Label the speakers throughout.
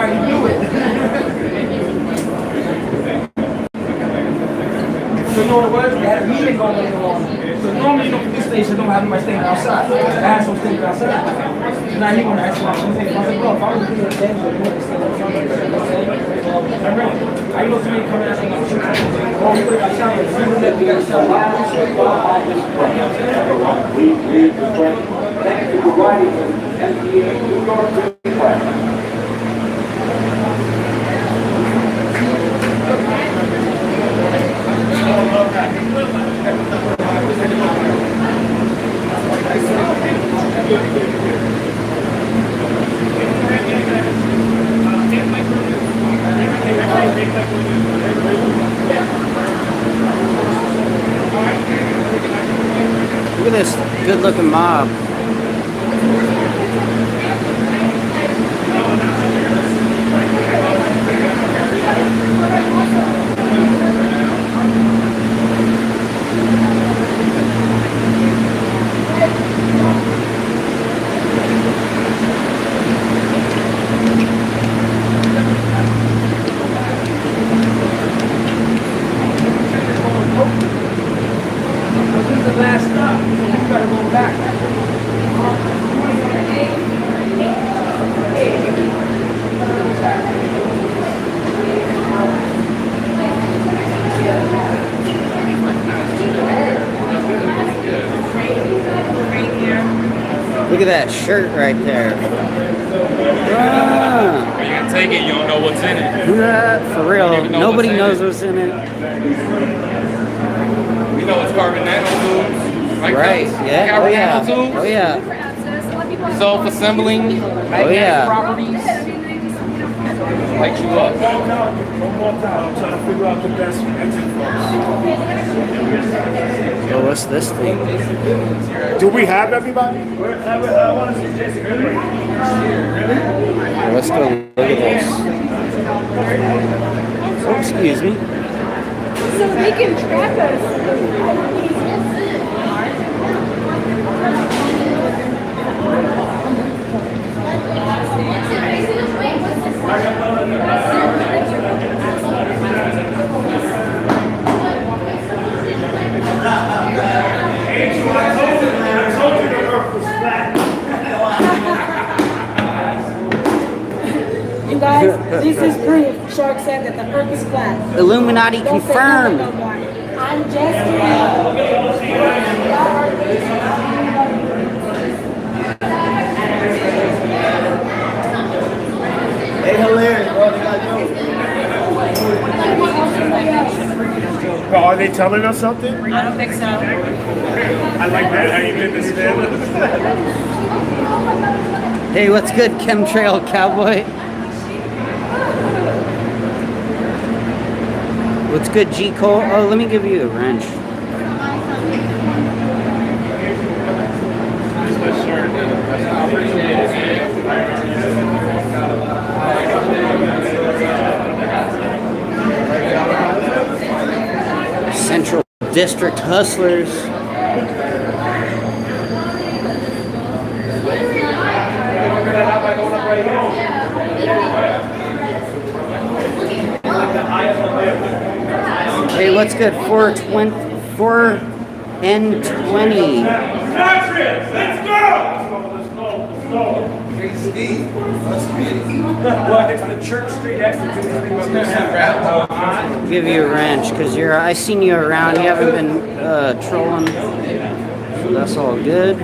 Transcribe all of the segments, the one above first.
Speaker 1: how you do it. So you know what it was? They had a meeting going on. So normally, the police station don't have much thing outside. I had some things outside. So now he gonna ask me something. I said, bro, if I was doing the thing, I know somebody coming out and oh, we would have got shot. We would let me get shot.
Speaker 2: Thank you for providing MTA New York request.
Speaker 3: Look at this good-looking mob. Look at that shirt right there. Ah.
Speaker 4: You can take it, you don't know what's in it.
Speaker 3: For real, nobody knows what's in it.
Speaker 4: You know it's carbon nanotubes. Like
Speaker 3: right,
Speaker 4: those,
Speaker 3: yeah.
Speaker 4: carbon
Speaker 3: Oh yeah.
Speaker 4: nanotubes.
Speaker 3: Oh yeah.
Speaker 4: Self-assembling.
Speaker 3: Oh yeah.
Speaker 4: Properties. Light you up.
Speaker 5: One more time. I'm trying to figure out the best exit for us.
Speaker 3: Oh, what's this thing?
Speaker 5: Do we have everybody? I want to see Jason.
Speaker 3: Let's go look at this. Oh, excuse me.
Speaker 6: So they can track us. You guys, this is proof. Shark said that the Earth is flat.
Speaker 3: Illuminati confirmed.
Speaker 6: I'm just
Speaker 5: Hey, hilarious. Bro, are they telling us something?
Speaker 6: I don't think so.
Speaker 5: I like that. How you did this, man.
Speaker 3: Hey, what's good, chemtrail cowboy? What's good, G Cole? Oh, let me give you a wrench. Central District Hustlers. Hey, what's good? 4N20.
Speaker 5: Let's go! Well, it's the Church Street exit.
Speaker 3: Give you a wrench because I seen you around. You haven't been trolling, so that's all good.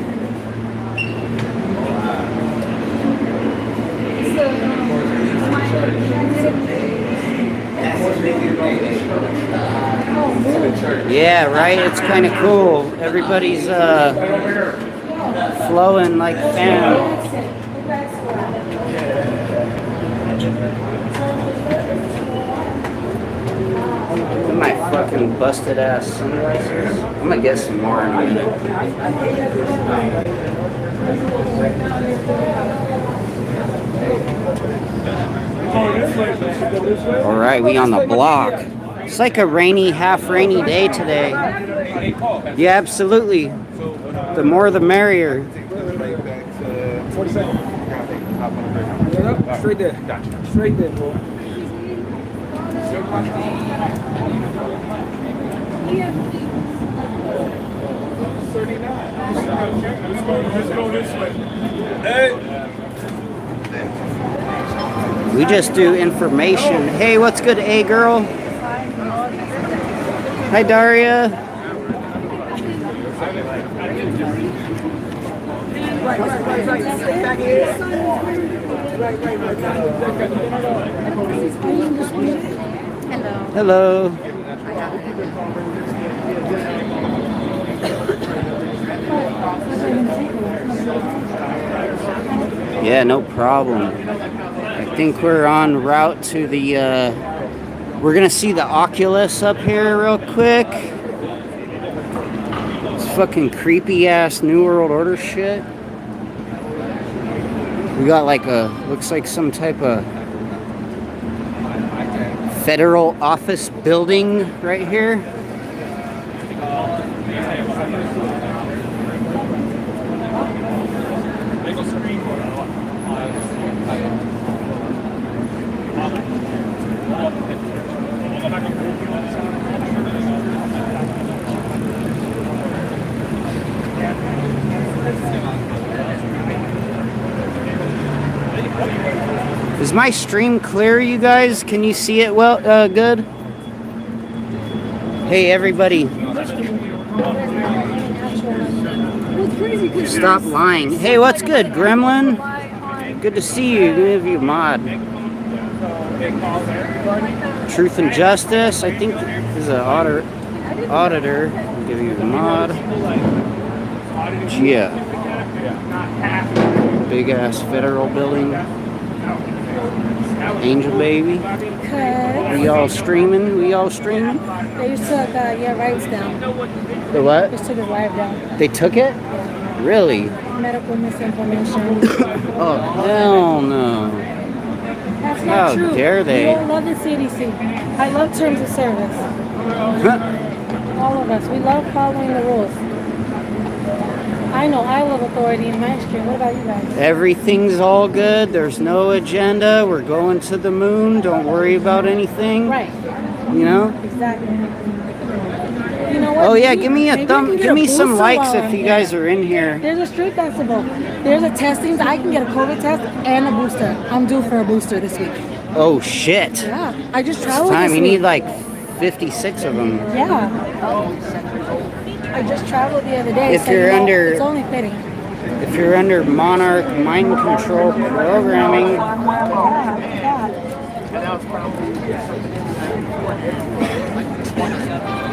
Speaker 3: Yeah, right. It's kind of cool. Everybody's flowing like fans. My fucking busted ass sunglasses. I'm gonna get some more in a minute. Alright, we on the block. It's like a rainy, half rainy day today. Yeah, absolutely. The more the merrier.
Speaker 1: Straight there. Gotcha. Straight there, bro.
Speaker 5: Let's go this way. Hey.
Speaker 3: We just do information. Hey, what's good, A girl? Hi, Daria. Hello. Yeah, no problem. I think we're en route to the, we're gonna see the Oculus up here real quick. It's fucking creepy ass New World Order shit. We got like a, looks like some type of federal office building right here. Is my stream clear, you guys? Can you see it well, good? Hey, everybody. Stop lying. Hey, what's good, Gremlin? Good to see you. Give you a mod. Truth and Justice, I think is an auditor. I'll give you a mod. Yeah. Big ass federal building. Angel Baby. We all streaming? We all streaming?
Speaker 6: They just took your rights down.
Speaker 3: The what?
Speaker 6: They just took his live down.
Speaker 3: They took it? Really?
Speaker 6: Medical misinformation.
Speaker 3: Oh, hell no.
Speaker 6: That's
Speaker 3: How
Speaker 6: not true.
Speaker 3: dare they?
Speaker 6: We all love the CDC. I love terms of service. All of us. We love following the rules. I know I love authority in my stream. What about you guys?
Speaker 3: Everything's all good. There's no agenda. We're going to the moon. Don't worry about anything.
Speaker 6: Right.
Speaker 3: You know?
Speaker 6: Exactly. You know what?
Speaker 3: Oh yeah, give me a
Speaker 6: Maybe
Speaker 3: thumb.
Speaker 6: we can
Speaker 3: Give
Speaker 6: get
Speaker 3: me
Speaker 6: a
Speaker 3: some
Speaker 6: booster
Speaker 3: likes
Speaker 6: while
Speaker 3: if
Speaker 6: I'm
Speaker 3: you
Speaker 6: here.
Speaker 3: guys are in here.
Speaker 6: There's a street festival. There's a testing. I can get a COVID test and a booster. I'm due for a booster this week.
Speaker 3: Oh shit.
Speaker 6: Yeah. I just
Speaker 3: It's
Speaker 6: traveled
Speaker 3: time.
Speaker 6: this
Speaker 3: You
Speaker 6: week.
Speaker 3: need like 56 of them.
Speaker 6: Yeah. I just traveled the other day.
Speaker 3: If
Speaker 6: so
Speaker 3: you're
Speaker 6: you know,
Speaker 3: under-
Speaker 6: it's only fitting.
Speaker 3: If you're under Monarch mind control programming,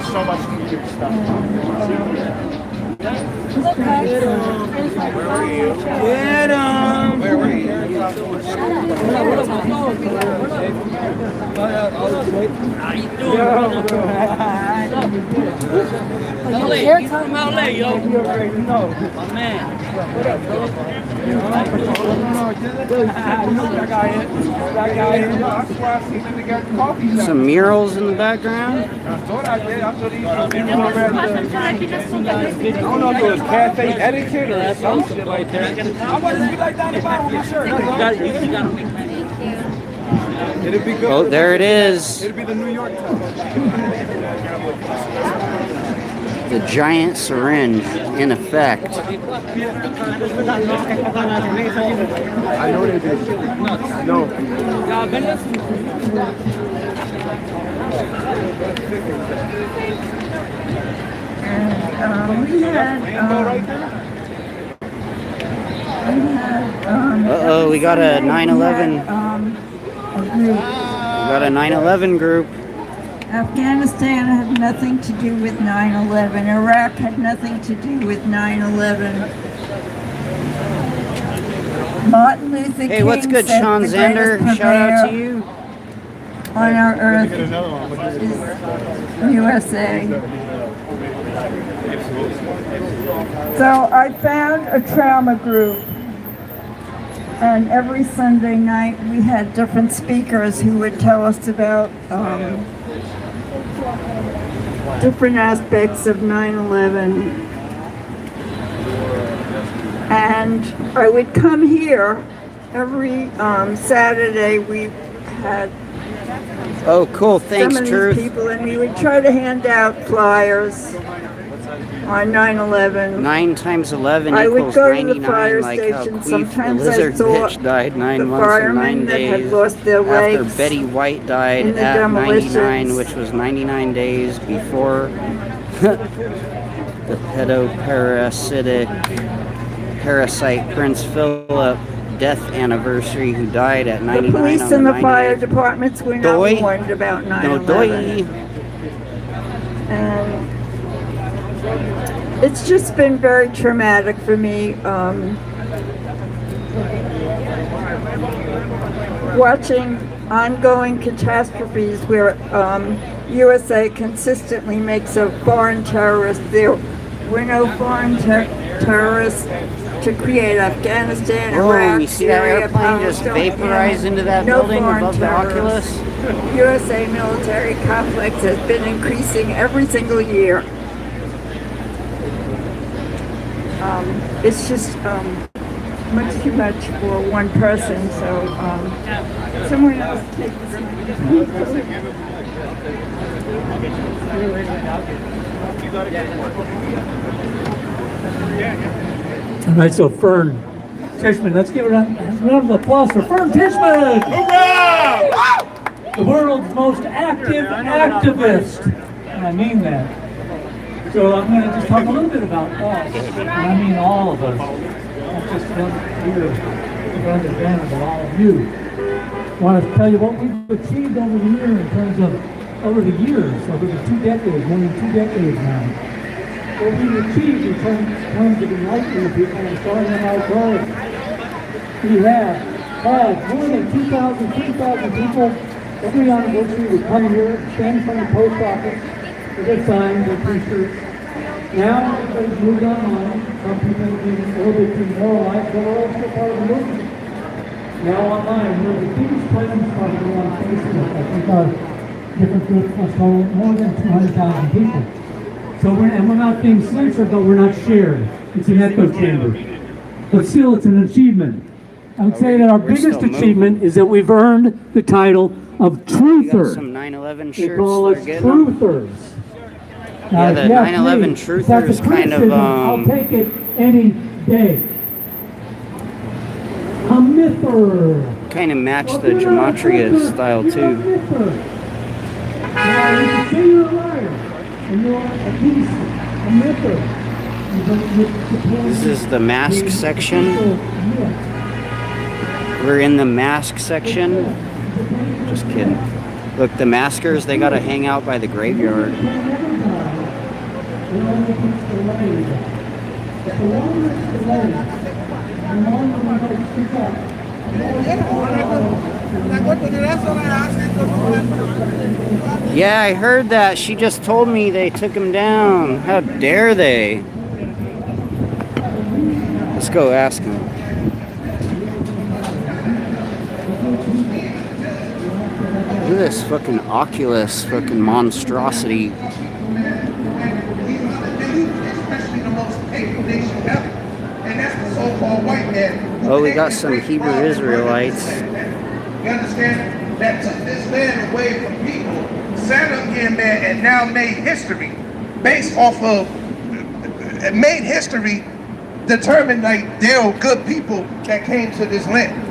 Speaker 5: So much easier stuff.
Speaker 1: Get 'em. Where were you?
Speaker 6: You're talking about
Speaker 3: some murals in the background.
Speaker 1: I don't know if it was cafe etiquette or some shit like that. I want to be like down the bottom of my shirt. It'd be good.
Speaker 3: Oh, there it is.
Speaker 1: It'd be the New York Times.
Speaker 3: The giant syringe in effect.
Speaker 5: I know they did. No.
Speaker 3: Uh-oh, we got a 9/11. We got a 9/11 group.
Speaker 7: Afghanistan had nothing to do with 9/11. Iraq had nothing to do with 9/11. Martin Luther King
Speaker 3: Hey, what's good,
Speaker 7: said
Speaker 3: Sean
Speaker 7: the
Speaker 3: Zander?
Speaker 7: greatest
Speaker 3: Shout out to
Speaker 7: purveyor
Speaker 3: you.
Speaker 7: on our earth is USA. So I found a trauma group, and every Sunday night we had different speakers who would tell us about different aspects of 9/11. And I would come here every Saturday. We had
Speaker 3: Oh, cool. Thanks,
Speaker 7: some of
Speaker 3: Truth.
Speaker 7: these people, and we would try to hand out flyers on 9/11.
Speaker 3: 9 times 11
Speaker 7: I would
Speaker 3: equals
Speaker 7: go to the
Speaker 3: 99,
Speaker 7: fire
Speaker 3: like how
Speaker 7: station.
Speaker 3: Queef the
Speaker 7: Sometimes I
Speaker 3: lizard
Speaker 7: saw
Speaker 3: bitch died 9
Speaker 7: the
Speaker 3: months and 9
Speaker 7: firemen that had
Speaker 3: days
Speaker 7: lost their
Speaker 3: after
Speaker 7: legs
Speaker 3: Betty White died
Speaker 7: in the
Speaker 3: at 99,
Speaker 7: demolitions.
Speaker 3: which was 99 days before the parasite Prince Philip death anniversary, who died at 99
Speaker 7: The police
Speaker 3: on
Speaker 7: and the
Speaker 3: 98th.
Speaker 7: fire departments were not
Speaker 3: Doy.
Speaker 7: warned about
Speaker 3: No,
Speaker 7: 9/11.
Speaker 3: doy.
Speaker 7: And it's just been very traumatic for me. Watching ongoing catastrophes where USA consistently makes a foreign terrorist. There were no foreign terrorists to create Afghanistan,
Speaker 3: Oh,
Speaker 7: Iraq,
Speaker 3: you see that
Speaker 7: Syria,
Speaker 3: airplane just
Speaker 7: Palestine,
Speaker 3: vaporize into that
Speaker 7: no
Speaker 3: building
Speaker 7: foreign
Speaker 3: above the
Speaker 7: terrorists.
Speaker 3: Oculus?
Speaker 7: USA military complex has been increasing every single year. It's just much too much for one person, so someone else take this.
Speaker 8: All right, so Fern Tishman, let's give a round of applause for Fern Tishman! The world's most active activist, and I mean that. So I'm going to just talk a little bit about us, and I mean all of us. Not just one here, but all of you. I want to tell you what we've achieved over the year in terms of, over the 2 decades, more than 2 decades now. What we've achieved in terms of enlightening people and showing them our goals. We have had more than 2,000 people every anniversary would come here, stand in front of the post office with their signs and t-shirts. Now everybody's moved online. Some people have been a little bit demoralized, but we're all still part of the movement. Now online, we're the biggest presence probably on Facebook. I think our different groups must hold more than 200,000 people. So we're not being censored, but we're not shared. It's an echo chamber. But still, it's an achievement. I would say that our biggest achievement is that we've earned the title of
Speaker 3: You got
Speaker 8: Truther.
Speaker 3: some 9/11
Speaker 8: They
Speaker 3: shirts
Speaker 8: call us
Speaker 3: they're getting them?
Speaker 8: Truthers.
Speaker 3: Yeah, the 9/11
Speaker 8: please.
Speaker 3: Truthers
Speaker 8: That's a
Speaker 3: kind of,
Speaker 8: criticism. I'll take it any day. A myther.
Speaker 3: kind of match the Gematria style too.
Speaker 8: Now, you can say you're a liar, and you're a piece, a myther.
Speaker 3: This is the mask section. We're in the mask section. Just kidding. Look, the maskers, they gotta hang out by the graveyard. Yeah, I heard that. She just told me they took him down. How dare they? Let's go ask him. Look at this fucking Oculus, fucking monstrosity. Oh, we got some Hebrew Israelites.
Speaker 2: You understand? That took this land away from people, sat up here, man, and now made history based off of, made history determined like there are good people that came to this land.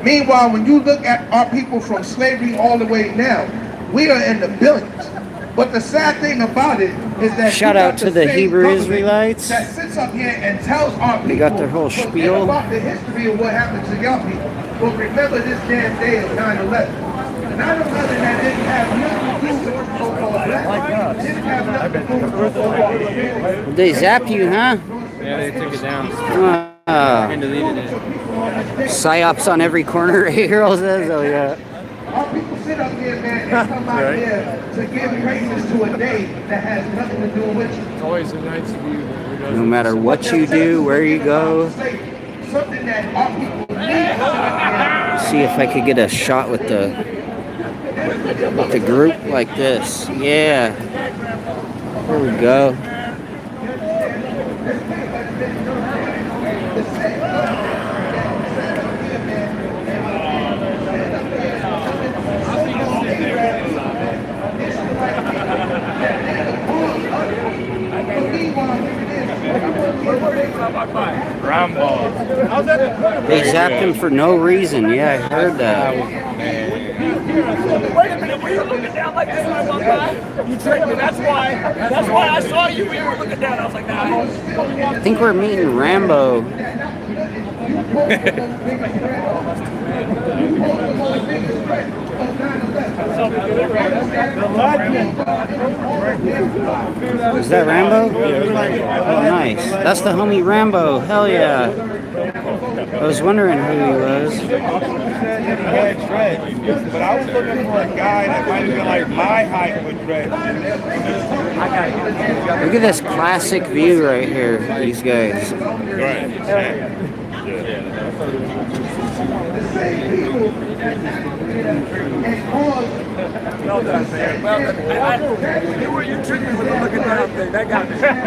Speaker 2: Meanwhile, when you look at our people from slavery all the way now, we are in the billions. But the sad thing about it is that
Speaker 3: shout out to the Hebrew Israelites
Speaker 2: that sits up here and tells our people
Speaker 3: they got their whole spiel
Speaker 2: about the history of what happened to y'all people. But remember this damn day of 9/11. 9/11 that didn't have nothing to do with so-called black. Didn't have nothing to do with so-called.
Speaker 3: They zap you, huh?
Speaker 4: Yeah, they took it down. And deleted it.
Speaker 3: Psyops on every corner, A-Girl says. Oh, yeah.
Speaker 2: Our people sit up here, man, and come out here to give praises to a day that has nothing to do with you.
Speaker 4: It's always a nice view.
Speaker 3: No matter what you do, where you go.
Speaker 2: Something that our people need.
Speaker 3: See if I could get a shot with the group like this. Yeah. There we go. They zapped him for no reason. Yeah, I heard that.
Speaker 1: Wait a minute, were you looking down like this when I walked by? You tricked me, that's why I saw you, you were looking down, I was like, nah.
Speaker 3: I think we're meeting Rambo. Is that Rambo? Oh, nice. That's the homie Rambo. Hell yeah. I was wondering who he was.
Speaker 5: But I was looking for a guy that might have been like my height with dreads.
Speaker 3: Look at this classic view right here, these guys.
Speaker 5: Right.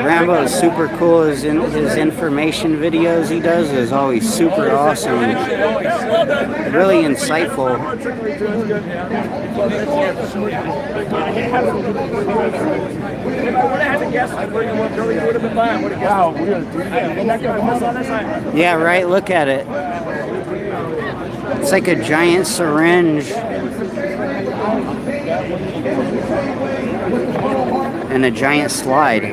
Speaker 3: Rambo is super cool. His information videos he does is always super awesome. Really insightful. Yeah, right, look at it. It's like a giant syringe. And a giant slide.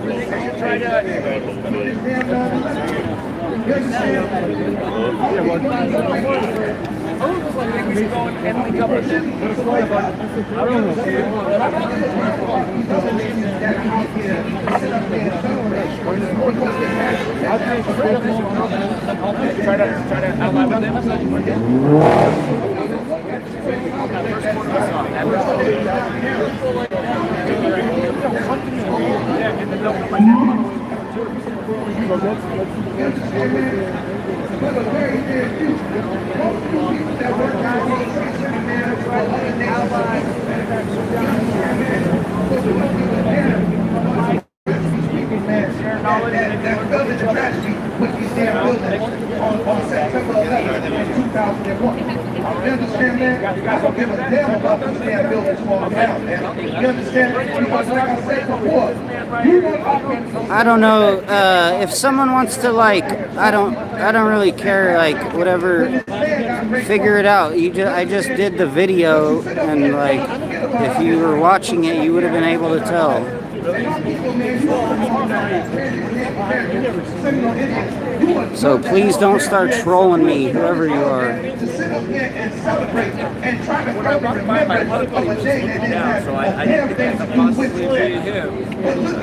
Speaker 3: I don't know if someone wants to like I don't really care, like whatever, figure it out. I just did the video, and like if you were watching it you would have been able to tell. So please don't start trolling me, whoever you are.
Speaker 2: But look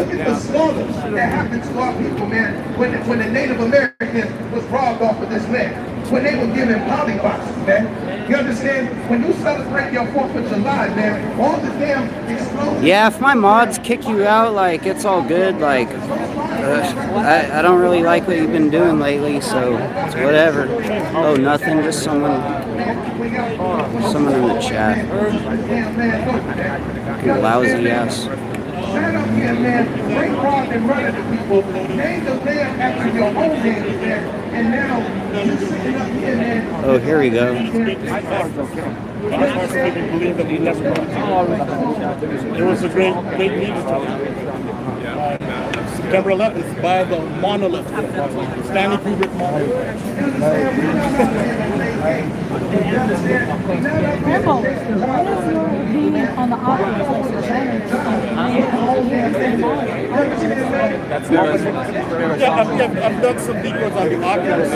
Speaker 2: at the slaughter that happened to our people, man, when the Native Americans was robbed off of this land, when they were given polyboxes, man. You understand? When you celebrate your 4th of July, man, all the damn explosions.
Speaker 3: Yeah, if my mods kick you out, like, it's all good. Like, I don't really like what you've been doing lately, so it's whatever. Oh, nothing, just someone in the chat. You lousy ass.
Speaker 2: Stand up here, man. Bring rock and run at the people. Name the land after your own name, man. And now, you sitting up here, man.
Speaker 3: Oh, here we go.
Speaker 5: It was a great meeting. September 11th by the monolith, Stanley Kubrick monolith.
Speaker 6: Rambo, what is your opinion on the Oculus?
Speaker 5: I've done some videos on the Oculus.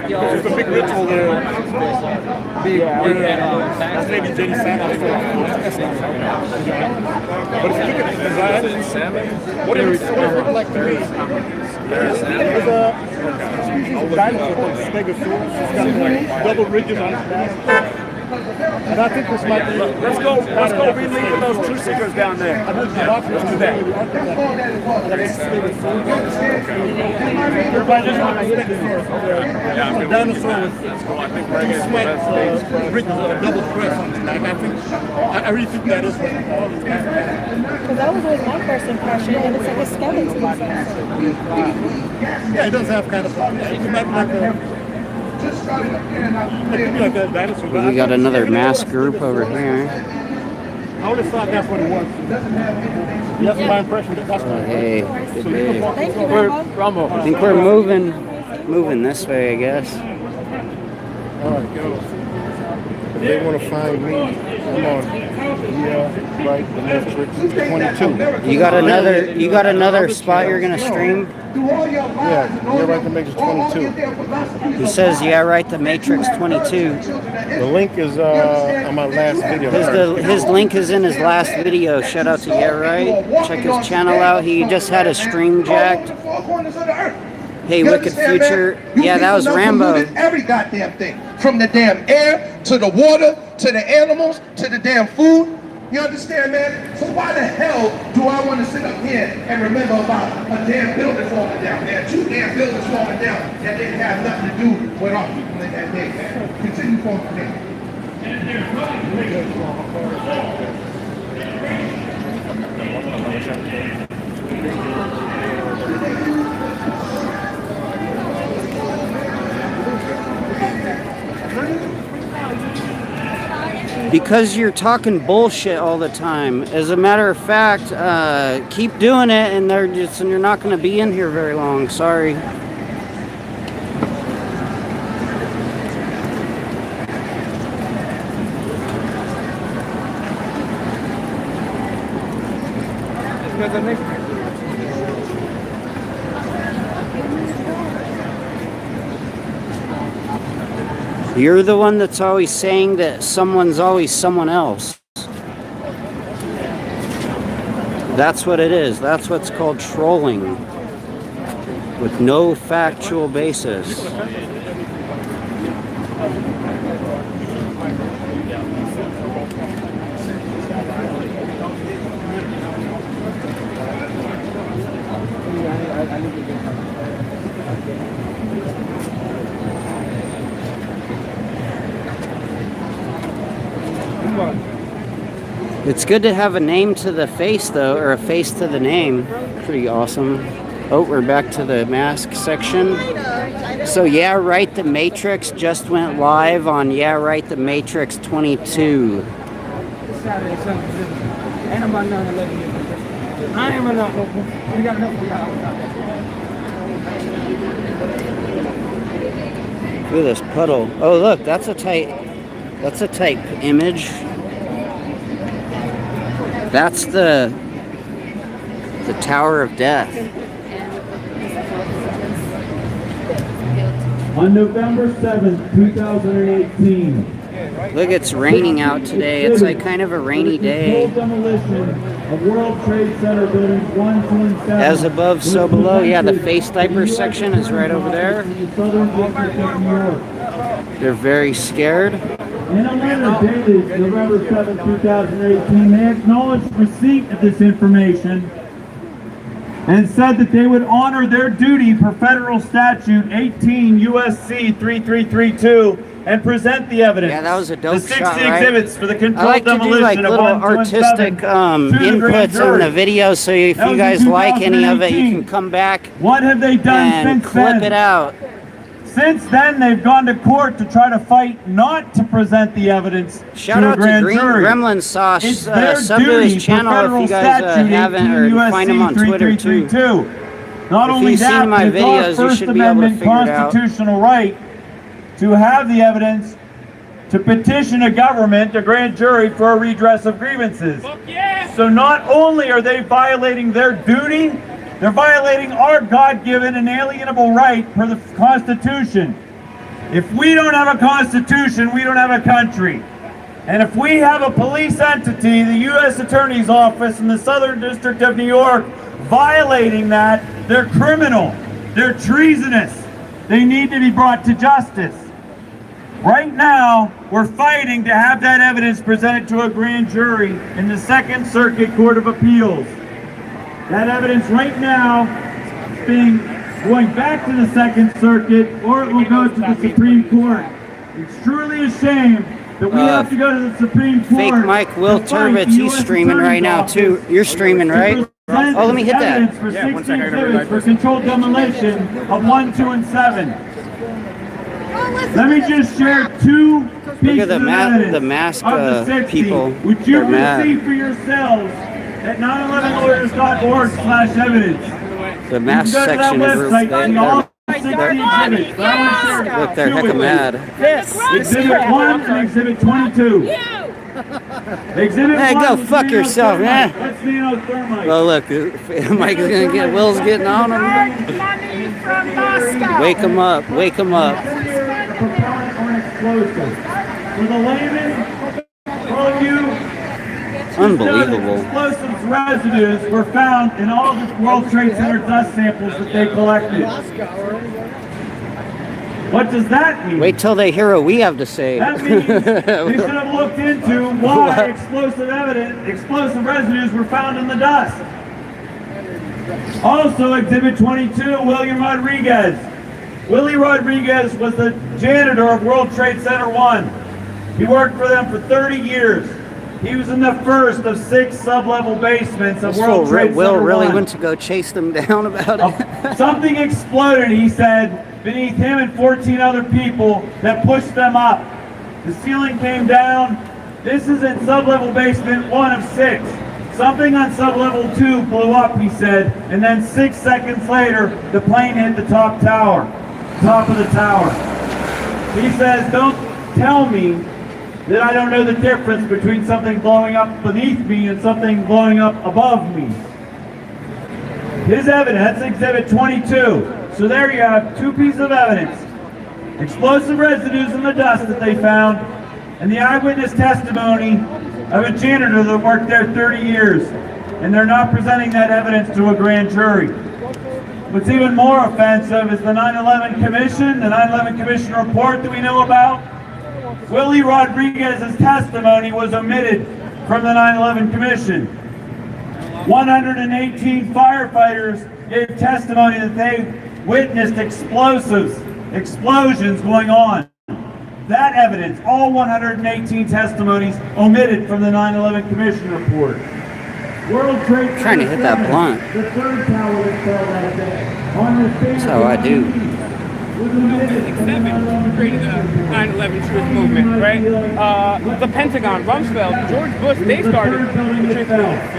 Speaker 5: There's a big ritual there. That's Lady Jenny Sanders. But if you look at the design, what it looks like to me, there's a species of dinosaur called Stegosaurus. It's got like double ridges on its back. And I think this might be...
Speaker 1: Let's go relieve those two stickers down there.
Speaker 5: I believe the Oculus do that. Everybody just wants to Stegosaurus. A dinosaur with two sweats, ridges, double crest on its back. I really think that is what
Speaker 6: Because that was always my first impression, and it's like a skeleton.
Speaker 5: yeah, it does have kind of... It might be like a dinosaur.
Speaker 3: We got another mass group over here.
Speaker 5: I would have thought that's what it was. That's my impression. That's what
Speaker 3: Hey,
Speaker 6: Thank you, Rambo.
Speaker 3: I think we're moving moving this way, I guess.
Speaker 5: All right, go. If they want to find me, I'm on right, the Matrix 22.
Speaker 3: You got another spot you're gonna stream?
Speaker 5: Yeah, right, the Matrix 22.
Speaker 3: He says, yeah, right, the Matrix 22.
Speaker 5: The link is on my last video.
Speaker 3: His link is in his last video. Shout out to Yeah Right. Check his channel out. He just had a stream jacked. Hey, Wicked Future. Yeah, that was Rambo.
Speaker 2: Every goddamn thing. From the damn air, to the water, to the animals, to the damn food. You understand, man? So why the hell do I want to sit up here and remember about a damn building falling down, man? 2 damn buildings falling down that didn't have nothing to do with our people in that day, man. Continue falling down.
Speaker 3: Because you're talking bullshit all the time. As a matter of fact, keep doing it, and you're not going to be in here very long. Sorry. You're the one that's always saying that someone's always someone else. That's what it is. That's what's called trolling. With no factual basis. It's good to have a name to the face, though, or a face to the name. Pretty awesome. Oh, we're back to the mask section. So, Yeah Right, the Matrix just went live on Yeah Right, the Matrix 22. Look at this puddle. Oh, look, that's a tight image. That's the Tower of Death.
Speaker 9: On November 7th, 2018.
Speaker 3: Look, it's raining out today. It's like kind of a rainy day.
Speaker 9: Demolition of World Trade Center buildings 1, 2, and 7.
Speaker 3: As above, so below. Yeah, the face diaper section is right over there. They're very scared.
Speaker 9: In a letter dated November 7, 2018, they acknowledged receipt of this information and said that they would honor their duty per federal statute 18 USC 3332 and present the evidence.
Speaker 3: Yeah, that was a dope
Speaker 9: the 60
Speaker 3: shot, right?
Speaker 9: exhibits for the controlled
Speaker 3: I like to do like little artistic inputs on the video, so if you guys like any of it, you can come back
Speaker 9: what have they done
Speaker 3: and
Speaker 9: since
Speaker 3: clip
Speaker 9: then?
Speaker 3: it out.
Speaker 9: Since then, they've gone to court to try to fight not to present the evidence
Speaker 3: Shout
Speaker 9: to a
Speaker 3: out
Speaker 9: grand
Speaker 3: to Green
Speaker 9: jury.
Speaker 3: Gremlin Sauce.
Speaker 9: It's their
Speaker 3: Sub to
Speaker 9: duty
Speaker 3: his
Speaker 9: per
Speaker 3: channel
Speaker 9: federal
Speaker 3: if you guys
Speaker 9: statute
Speaker 3: haven't,
Speaker 9: 18
Speaker 3: or find him on Twitter too.
Speaker 9: 3332. Not
Speaker 3: If
Speaker 9: only
Speaker 3: you've
Speaker 9: that,
Speaker 3: seen my
Speaker 9: it's our
Speaker 3: videos, you
Speaker 9: First
Speaker 3: should be able to
Speaker 9: Amendment
Speaker 3: figure it out.
Speaker 9: constitutional right to have the evidence to petition a government, a grand jury, for a redress of grievances. So not only are they violating their duty, they're violating our God-given inalienable right per the Constitution. If we don't have a constitution, we don't have a country. And if we have a police entity, the U.S. Attorney's Office in the Southern District of New York, violating that, they're criminal. They're treasonous. They need to be brought to justice. Right now, we're fighting to have that evidence presented to a grand jury in the Second Circuit Court of Appeals. That evidence right now is going back to the Second Circuit, or it will go to the Supreme Court. It's truly a shame that we have to go to the Supreme Court.
Speaker 3: Fake Mike Will Turbits, he's streaming right now too. You're streaming, right? Oh, let me hit that.
Speaker 9: For 60 exhibits for controlled demolition of 1, 2, and 7. Let me just share 2 pieces
Speaker 3: Look at
Speaker 9: of
Speaker 3: the mask
Speaker 9: of the 60,
Speaker 3: people.
Speaker 9: which you
Speaker 3: They're
Speaker 9: can
Speaker 3: mad.
Speaker 9: see for yourselves at 911lawyers.org/evidence.
Speaker 3: The mask
Speaker 9: You can go to that
Speaker 3: section is
Speaker 9: website, see all exhibits.
Speaker 3: Look, they're hecka mad.
Speaker 9: Exhibit 1 and Exhibit 22. Exhibit
Speaker 3: Hey,
Speaker 9: 1
Speaker 3: go
Speaker 9: was
Speaker 3: fuck yourself, man.
Speaker 9: That's nanothermite.
Speaker 3: Well, look, Mike is gonna get. Will's getting on him. Wake him up. Wake him up.
Speaker 9: Propellant or an explosive. For the layman, all of you,
Speaker 3: Unbelievable.
Speaker 9: explosives residues were found in all the World Trade Center dust samples that they collected. What does that mean?
Speaker 3: Wait till they hear what we have to say.
Speaker 9: That means they should have looked into why explosive residues were found in the dust. Also, Exhibit 22, William Rodriguez. Willie Rodriguez was the janitor of World Trade Center 1. He worked for them for 30 years. He was in the first of 6 sub-level basements of World Trade Center 1.
Speaker 3: Will really went to go chase them down about it.
Speaker 9: Something exploded, he said, beneath him and 14 other people that pushed them up. The ceiling came down. This is in sub-level basement 1 of 6. Something on sub-level 2 blew up, he said, and then 6 seconds later, the plane hit the top of the tower. He says, don't tell me that I don't know the difference between something blowing up beneath me and something blowing up above me. His evidence, that's Exhibit 22. So there you have 2 pieces of evidence. Explosive residues in the dust that they found, and the eyewitness testimony of a janitor that worked there 30 years. And they're not presenting that evidence to a grand jury. What's even more offensive is the 9/11 Commission, the 9/11 Commission report that we know about. Willie Rodriguez's testimony was omitted from the 9/11 Commission. 118 firefighters gave testimony that they witnessed explosions going on. That evidence, all 118 testimonies omitted from the 9/11 Commission report. World Trade Center
Speaker 3: Trying to hit that blunt.
Speaker 9: The third tower that fell that day.
Speaker 3: That's how I do.
Speaker 4: Created the 9/11 truth movement, right? The Pentagon, Rumsfeld, George Bush, they started the truth movement.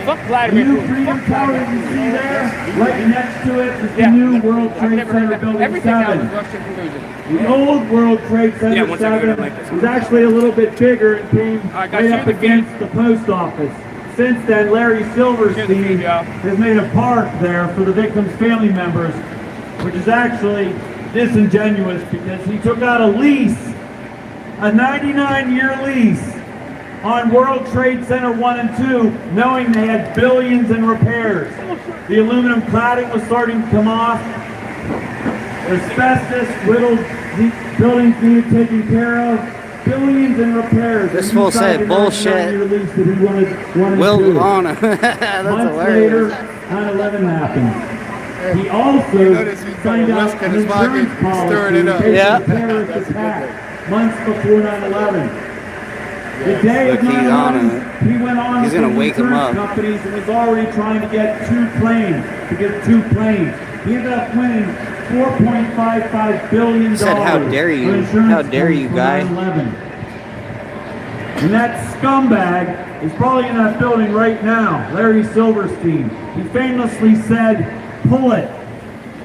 Speaker 4: Fuck Vladimir Putin. Fuck Vladimir Putin.
Speaker 9: Right next to it is the new World Trade Center Building
Speaker 4: Everything now
Speaker 9: 7.
Speaker 4: is Russian collusion.
Speaker 9: The old World Trade Center 7 was actually a little bit bigger and came right up against the post office. Since then, Larry Silverstein has made a park there for the victims' family members, which is actually disingenuous because he took out a lease, a 99-year lease on World Trade Center 1 and 2, knowing they had billions in repairs. The aluminum cladding was starting to come off. Asbestos riddled buildings needed taken care of. Billions in repairs.
Speaker 3: This fool said bullshit. Will on him. That's hilarious.
Speaker 9: 9/11 happened. He also signed out an insurance policy in case of a terrorist attack months before 9/11. The day of 9/11, he went on
Speaker 3: He's
Speaker 9: with
Speaker 3: gonna wake him up.
Speaker 9: companies and was already trying to get 2 planes. He ended up winning $4.55 billion.
Speaker 3: He said, how dare you? How dare you, guy?
Speaker 9: 9/11. And that scumbag is probably in that building right now, Larry Silverstein. He famously said, pull it.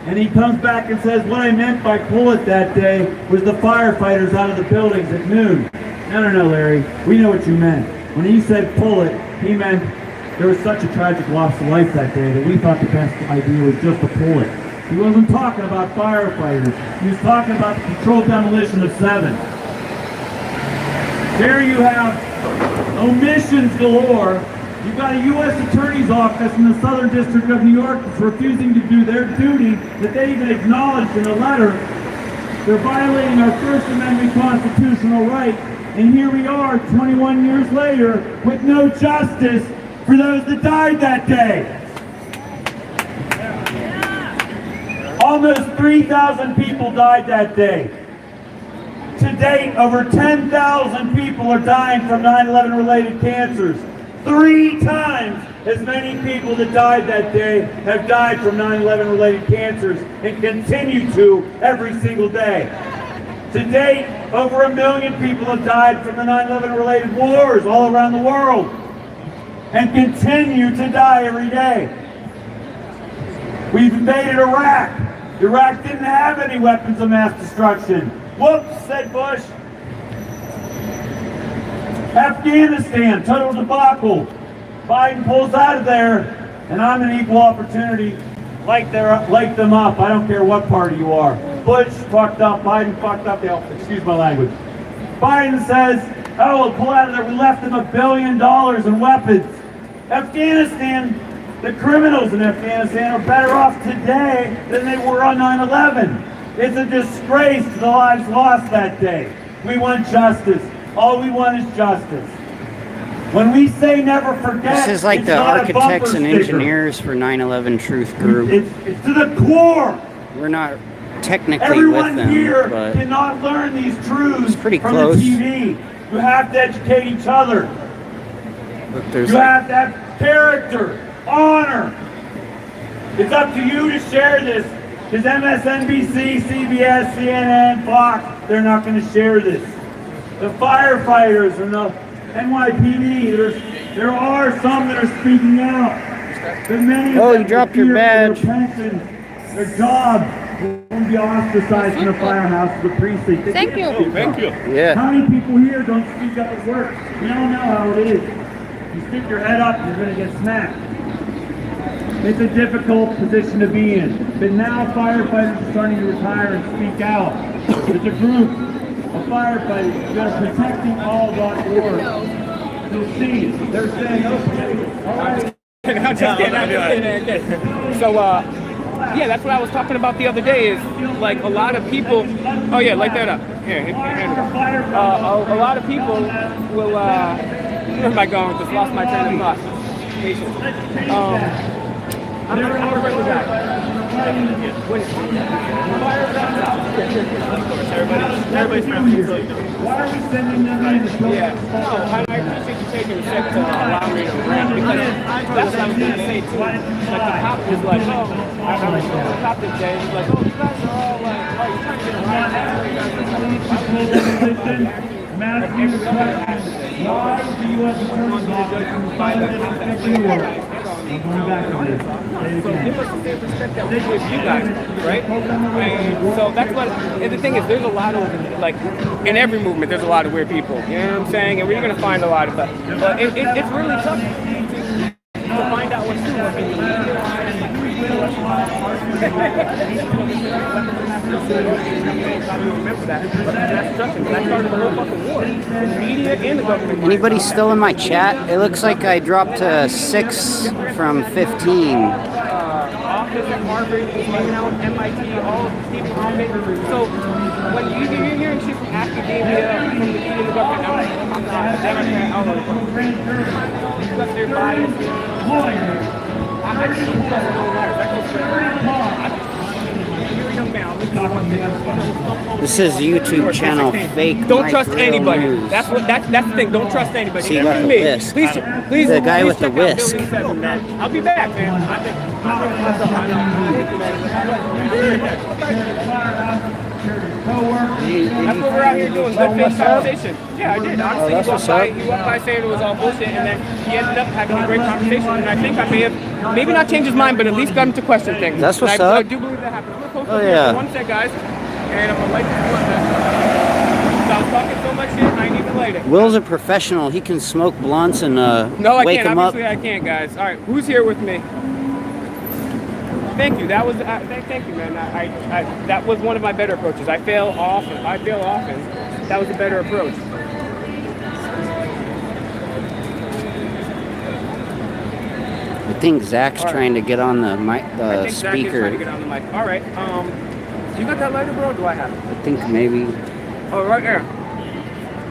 Speaker 9: And he comes back and says, what I meant by pull it that day was the firefighters out of the buildings at noon. No, Larry, we know what you meant. When he said pull it, he meant there was such a tragic loss of life that day that we thought the best idea was just to pull it. He wasn't talking about firefighters. He was talking about the controlled demolition of 7. There you have omissions galore. You've got a U.S. Attorney's Office in the Southern District of New York that's refusing to do their duty that they even acknowledged in a letter. They're violating our First Amendment constitutional right. And here we are 21 years later with no justice for those that died that day. Almost 3,000 people died that day. To date, over 10,000 people are dying from 9/11 related cancers. 3 times as many people that died that day have died from 9/11 related cancers and continue to every single day. To date, over 1 million people have died from the 9/11 related wars all around the world and continue to die every day. We've invaded Iraq. Iraq didn't have any weapons of mass destruction. Whoops, said Bush. Afghanistan, total debacle. Biden pulls out of there, and I'm an equal opportunity. Light them up. I don't care what party you are. Bush fucked up. Biden fucked up. Excuse my language. Biden says, oh, we'll pull out of there. We left them $1 billion in weapons. Afghanistan, the criminals in Afghanistan are better off today than they were on 9/11. It's a disgrace to the lives lost that day. We want justice. All we want is justice. When we say never forget,
Speaker 3: This is like the architects and engineers for 9/11 Truth Group.
Speaker 9: It's to the core.
Speaker 3: We're not technically
Speaker 9: Everyone
Speaker 3: with them,
Speaker 9: here
Speaker 3: but
Speaker 9: cannot learn these truths
Speaker 3: pretty
Speaker 9: from
Speaker 3: close.
Speaker 9: the TV. You have to educate each other.
Speaker 3: look, there's
Speaker 9: You
Speaker 3: like,
Speaker 9: have to have character, honor. It's up to you to share this. Because MSNBC, CBS, CNN, Fox, they're not going to share this. The firefighters and the NYPD, there are some that are speaking out. But many
Speaker 3: Oh,
Speaker 9: of them
Speaker 3: you dropped your
Speaker 9: fear
Speaker 3: badge.
Speaker 9: Their pension, their job will be ostracized in a firehouse of the precinct. They
Speaker 6: Thank
Speaker 9: can't
Speaker 6: you.
Speaker 9: speak
Speaker 5: Thank
Speaker 9: up.
Speaker 5: you.
Speaker 3: yeah.
Speaker 9: How many people here don't speak up at work? We all know how it is. You stick your head up, you're going to get smacked. It's a difficult position to be in. But now firefighters are starting to retire and speak out. There's a group of firefighters that are protectingall.org. You'll see, they're saying, okay, all right.
Speaker 4: I'm just kidding. So, yeah, that's what I was talking about the other day is, like, a lot of people, oh yeah, light that up. Here, a lot of people will, where am I going? Just lost my train of thought. Patience. I'm a regular guy. Everybody's
Speaker 9: Why are we sending them in?
Speaker 4: yeah, no, I appreciate you taking a sec to allow me to rant because that's what I was going to say too. Like the cop was like, oh, I was the cop this day, he's like, oh, you guys are all like, oh, you're trying to get a ride.
Speaker 9: Matthew, why is the U.S. Attorney's Office protecting the world? I'm going back to this.
Speaker 4: So give us the same respect that we give you guys, right? And so that's what, and the thing is, there's a lot of, like, in every movement, there's a lot of weird people, you know what I'm saying? And we're going to find a lot of that. But it's really tough to find out what's true. Remember that. That started the whole fucking war. The media and the government.
Speaker 3: Anybody still in my chat? It looks like I dropped to 6 from 15.
Speaker 4: Office at Harvard, hanging out with MIT, all of these people around it. So when you're hearing shit from academia, from the media and the government, I'm not a Democrat, all of them. Because they're biased. I just don't know letters. That goes straight. You're a young man. I'll look up.
Speaker 3: This is YouTube channel Fake
Speaker 4: Don't trust
Speaker 3: Mike Real
Speaker 4: anybody.
Speaker 3: News.
Speaker 4: That's the thing. Don't trust anybody.
Speaker 3: See,
Speaker 4: Even
Speaker 3: like the
Speaker 4: me.
Speaker 3: whisk.
Speaker 4: Please,
Speaker 3: The guy with the
Speaker 4: check out
Speaker 3: whisk.
Speaker 4: Billion 7, man. I'll be back, man. That's what we're out here doing. Good faith conversation. Yeah, I did. Honestly, you walked by saying it was all bullshit, and then he ended up having a great conversation. And I think I may have maybe not changed his mind, but at least got him to question things.
Speaker 3: That's what's
Speaker 4: I
Speaker 3: up.
Speaker 4: do believe that happened. I'm gonna post
Speaker 3: Oh,
Speaker 4: it here
Speaker 3: yeah.
Speaker 4: for one sec, guys, and I'm gonna light this blunt. I was talking so much shit, I ain't even light it.
Speaker 3: Will's a professional. He can smoke blunts and
Speaker 4: No, I
Speaker 3: wake
Speaker 4: can't.
Speaker 3: him up.
Speaker 4: Obviously, I can't, guys. All right, who's here with me? Thank you. That was thank you, man. That was one of my better approaches. I fail often. That was a better approach.
Speaker 3: I think Zach's trying to get on the mic,
Speaker 4: I think Zach is
Speaker 3: speaker.
Speaker 4: trying to get on the mic. All right. You got that lighter, bro? Or do I have it?
Speaker 3: I think maybe.
Speaker 4: Oh, right there.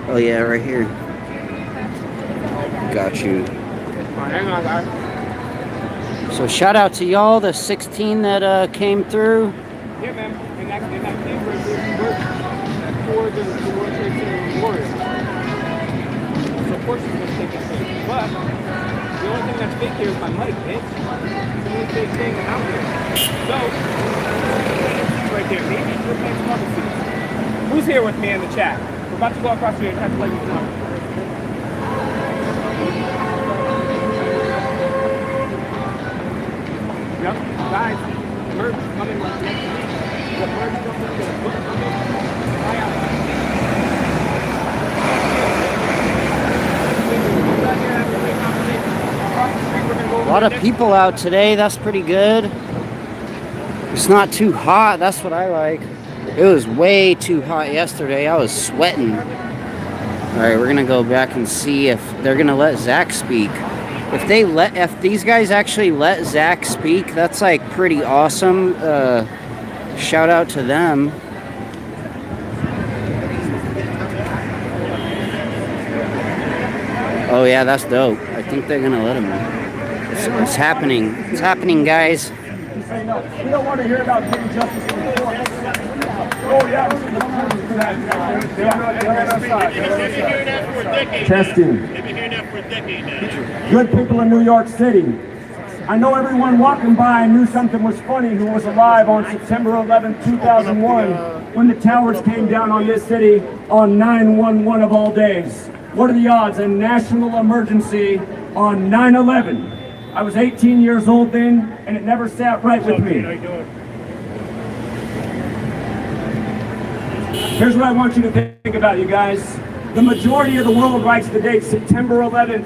Speaker 3: Oh yeah, right here. Got you.
Speaker 4: All right, hang on, guys.
Speaker 3: So shout out to y'all, the 16 that came through.
Speaker 4: Yeah, man. And that came for the World Trade Center Warriors. So of course it's gonna take it safe. But the only thing that's fake here is my mic, bitch. It's the only fake thing out here. So right there, maybe we're playing some other seats. Who's here with me in the chat? We're about to go across the and let you come up. Yep, guys, merch coming next week.
Speaker 3: lot of people out today. That's pretty good. It's not too hot. That's what I like. It was way too hot yesterday. I was sweating. All right, we're gonna go back and see if they're gonna let Zach speak. If these guys actually let Zach speak, that's like pretty awesome. Shout out to them. Oh yeah, that's dope. I think they're gonna let him. It's happening. It's happening, guys.
Speaker 5: No, we don't want to hear about getting justice for the court. Oh, yeah. Testing. Good people in New York City. I know everyone walking by knew something was funny who was alive on September 11, 2001, when the towers came down on this city on 9/11 of all days. What are the odds? A national emergency on 9/11. I was 18 years old then, and it never sat right with me. Here's what I want you to think about, you guys. The majority of the world writes the date September 11th,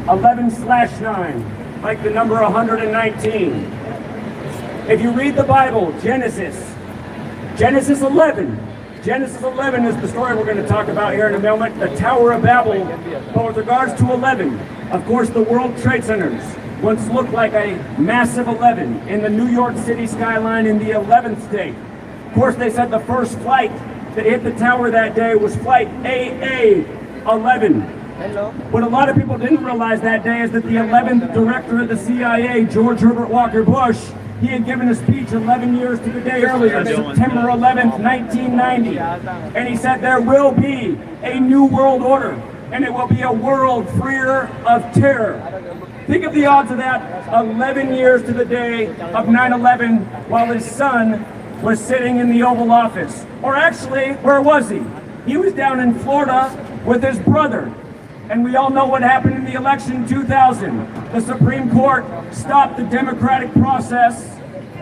Speaker 5: 11/9, like the number 119. If you read the Bible, Genesis 11. Genesis 11 is the story we're going to talk about here in a moment, the Tower of Babel. But with regards to 11, of course, the World Trade Centers once looked like a massive 11 in the New York City skyline in the 11th state. Of course, they said the first flight that hit the tower that day was flight AA-11. What a lot of people didn't realize that day is that the 11th director of the CIA, George Herbert Walker Bush, he had given a speech 11 years to the day earlier, September 11th, 1990. And he said there will be a new world order, and it will be a world freer of terror. Think of the odds of that, 11 years to the day of 9/11, while his son was sitting in the Oval Office. Or actually, where was he? He was down in Florida with his brother. And we all know what happened in the election in 2000. The Supreme Court stopped the democratic process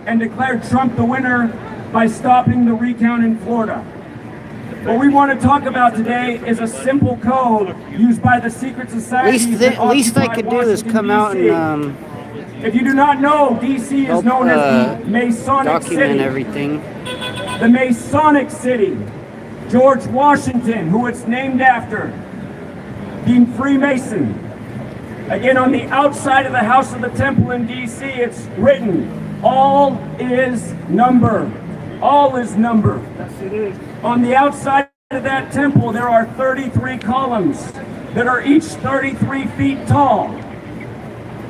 Speaker 5: and declared Trump the winner by stopping the recount in Florida. What we want to talk about today is a simple code used by the secret societies.
Speaker 3: At least I could do is come out and
Speaker 5: if you do not know, D.C. is known as the Masonic City.
Speaker 3: Document everything.
Speaker 5: The Masonic City. George Washington, who it's named after, being Freemason. Again, on the outside of the House of the Temple in D.C., it's written, all is number. All is number. Yes, it is. On the outside of that temple, there are 33 columns that are each 33 feet tall.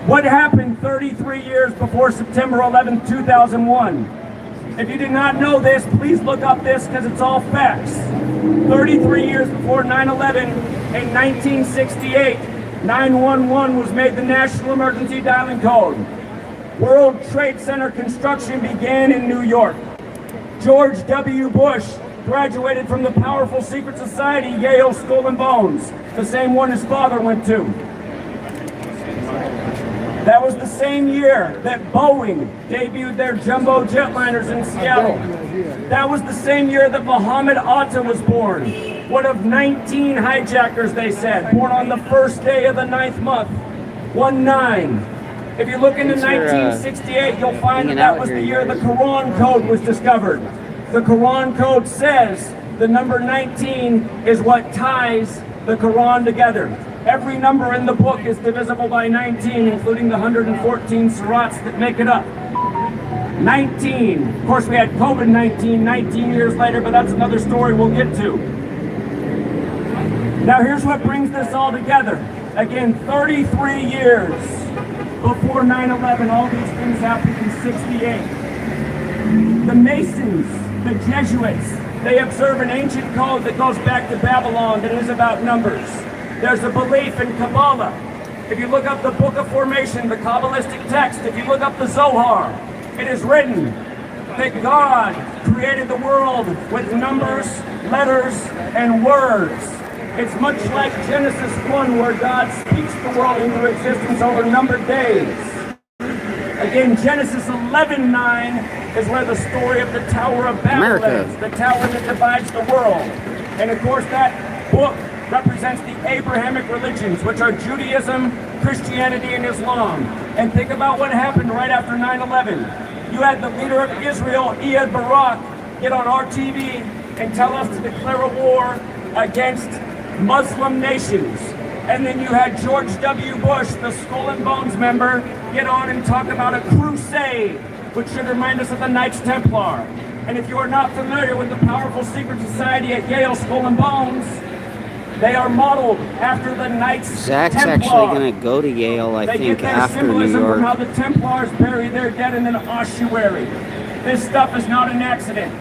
Speaker 5: What happened 33 years before September 11, 2001? If you did not know this, please look up this because it's all facts. 33 years before 9/11, in 1968, 911 was made the national emergency dialing code. World Trade Center construction began in New York. George W. Bush graduated from the powerful secret society Yale Skull and Bones, the same one his father went to. That was the same year that Boeing debuted their jumbo jetliners in Seattle. That was the same year that Muhammad Atta was born. One of 19 hijackers, they said, born on the first day of the 9th month, 1/9. If you look into 1968, you'll find that was the year the Quran Code was discovered. The Quran Code says the number 19 is what ties the Quran together. Every number in the book is divisible by 19, including the 114 surats that make it up. 19. Of course, we had COVID-19 19 years later, but that's another story we'll get to. Now, here's what brings this all together. Again, 33 years before 9/11, all these things happened in 68. The Masons, the Jesuits, they observe an ancient code that goes back to Babylon that is about numbers. There's a belief in Kabbalah. If you look up the Book of Formation, the Kabbalistic text, if you look up the Zohar, it is written that God created the world with numbers, letters, and words. It's much like Genesis 1, where God speaks the world into existence over numbered days. Again, Genesis 11:9 is where the story of the Tower of Babel is, the tower that divides the world. And of course, that book
Speaker 4: represents the Abrahamic religions, which are Judaism, Christianity, and Islam. And think about what happened right after 9/11. You had the leader of Israel, Ehud Barak, get on our TV and tell us to declare a war against Muslim nations. And then you had George W. Bush, the Skull and Bones member, get on and talk about a crusade, which should remind us of the Knights Templar. And if you are not familiar with the powerful secret society at Yale, Skull and Bones, they are modeled after the Knights
Speaker 3: Zach's
Speaker 4: Templar.
Speaker 3: actually going to go to Yale, I
Speaker 4: They
Speaker 3: think,
Speaker 4: get their
Speaker 3: after New
Speaker 4: symbolism
Speaker 3: York.
Speaker 4: from how the Templars bury their dead in an ossuary. This stuff is not an accident.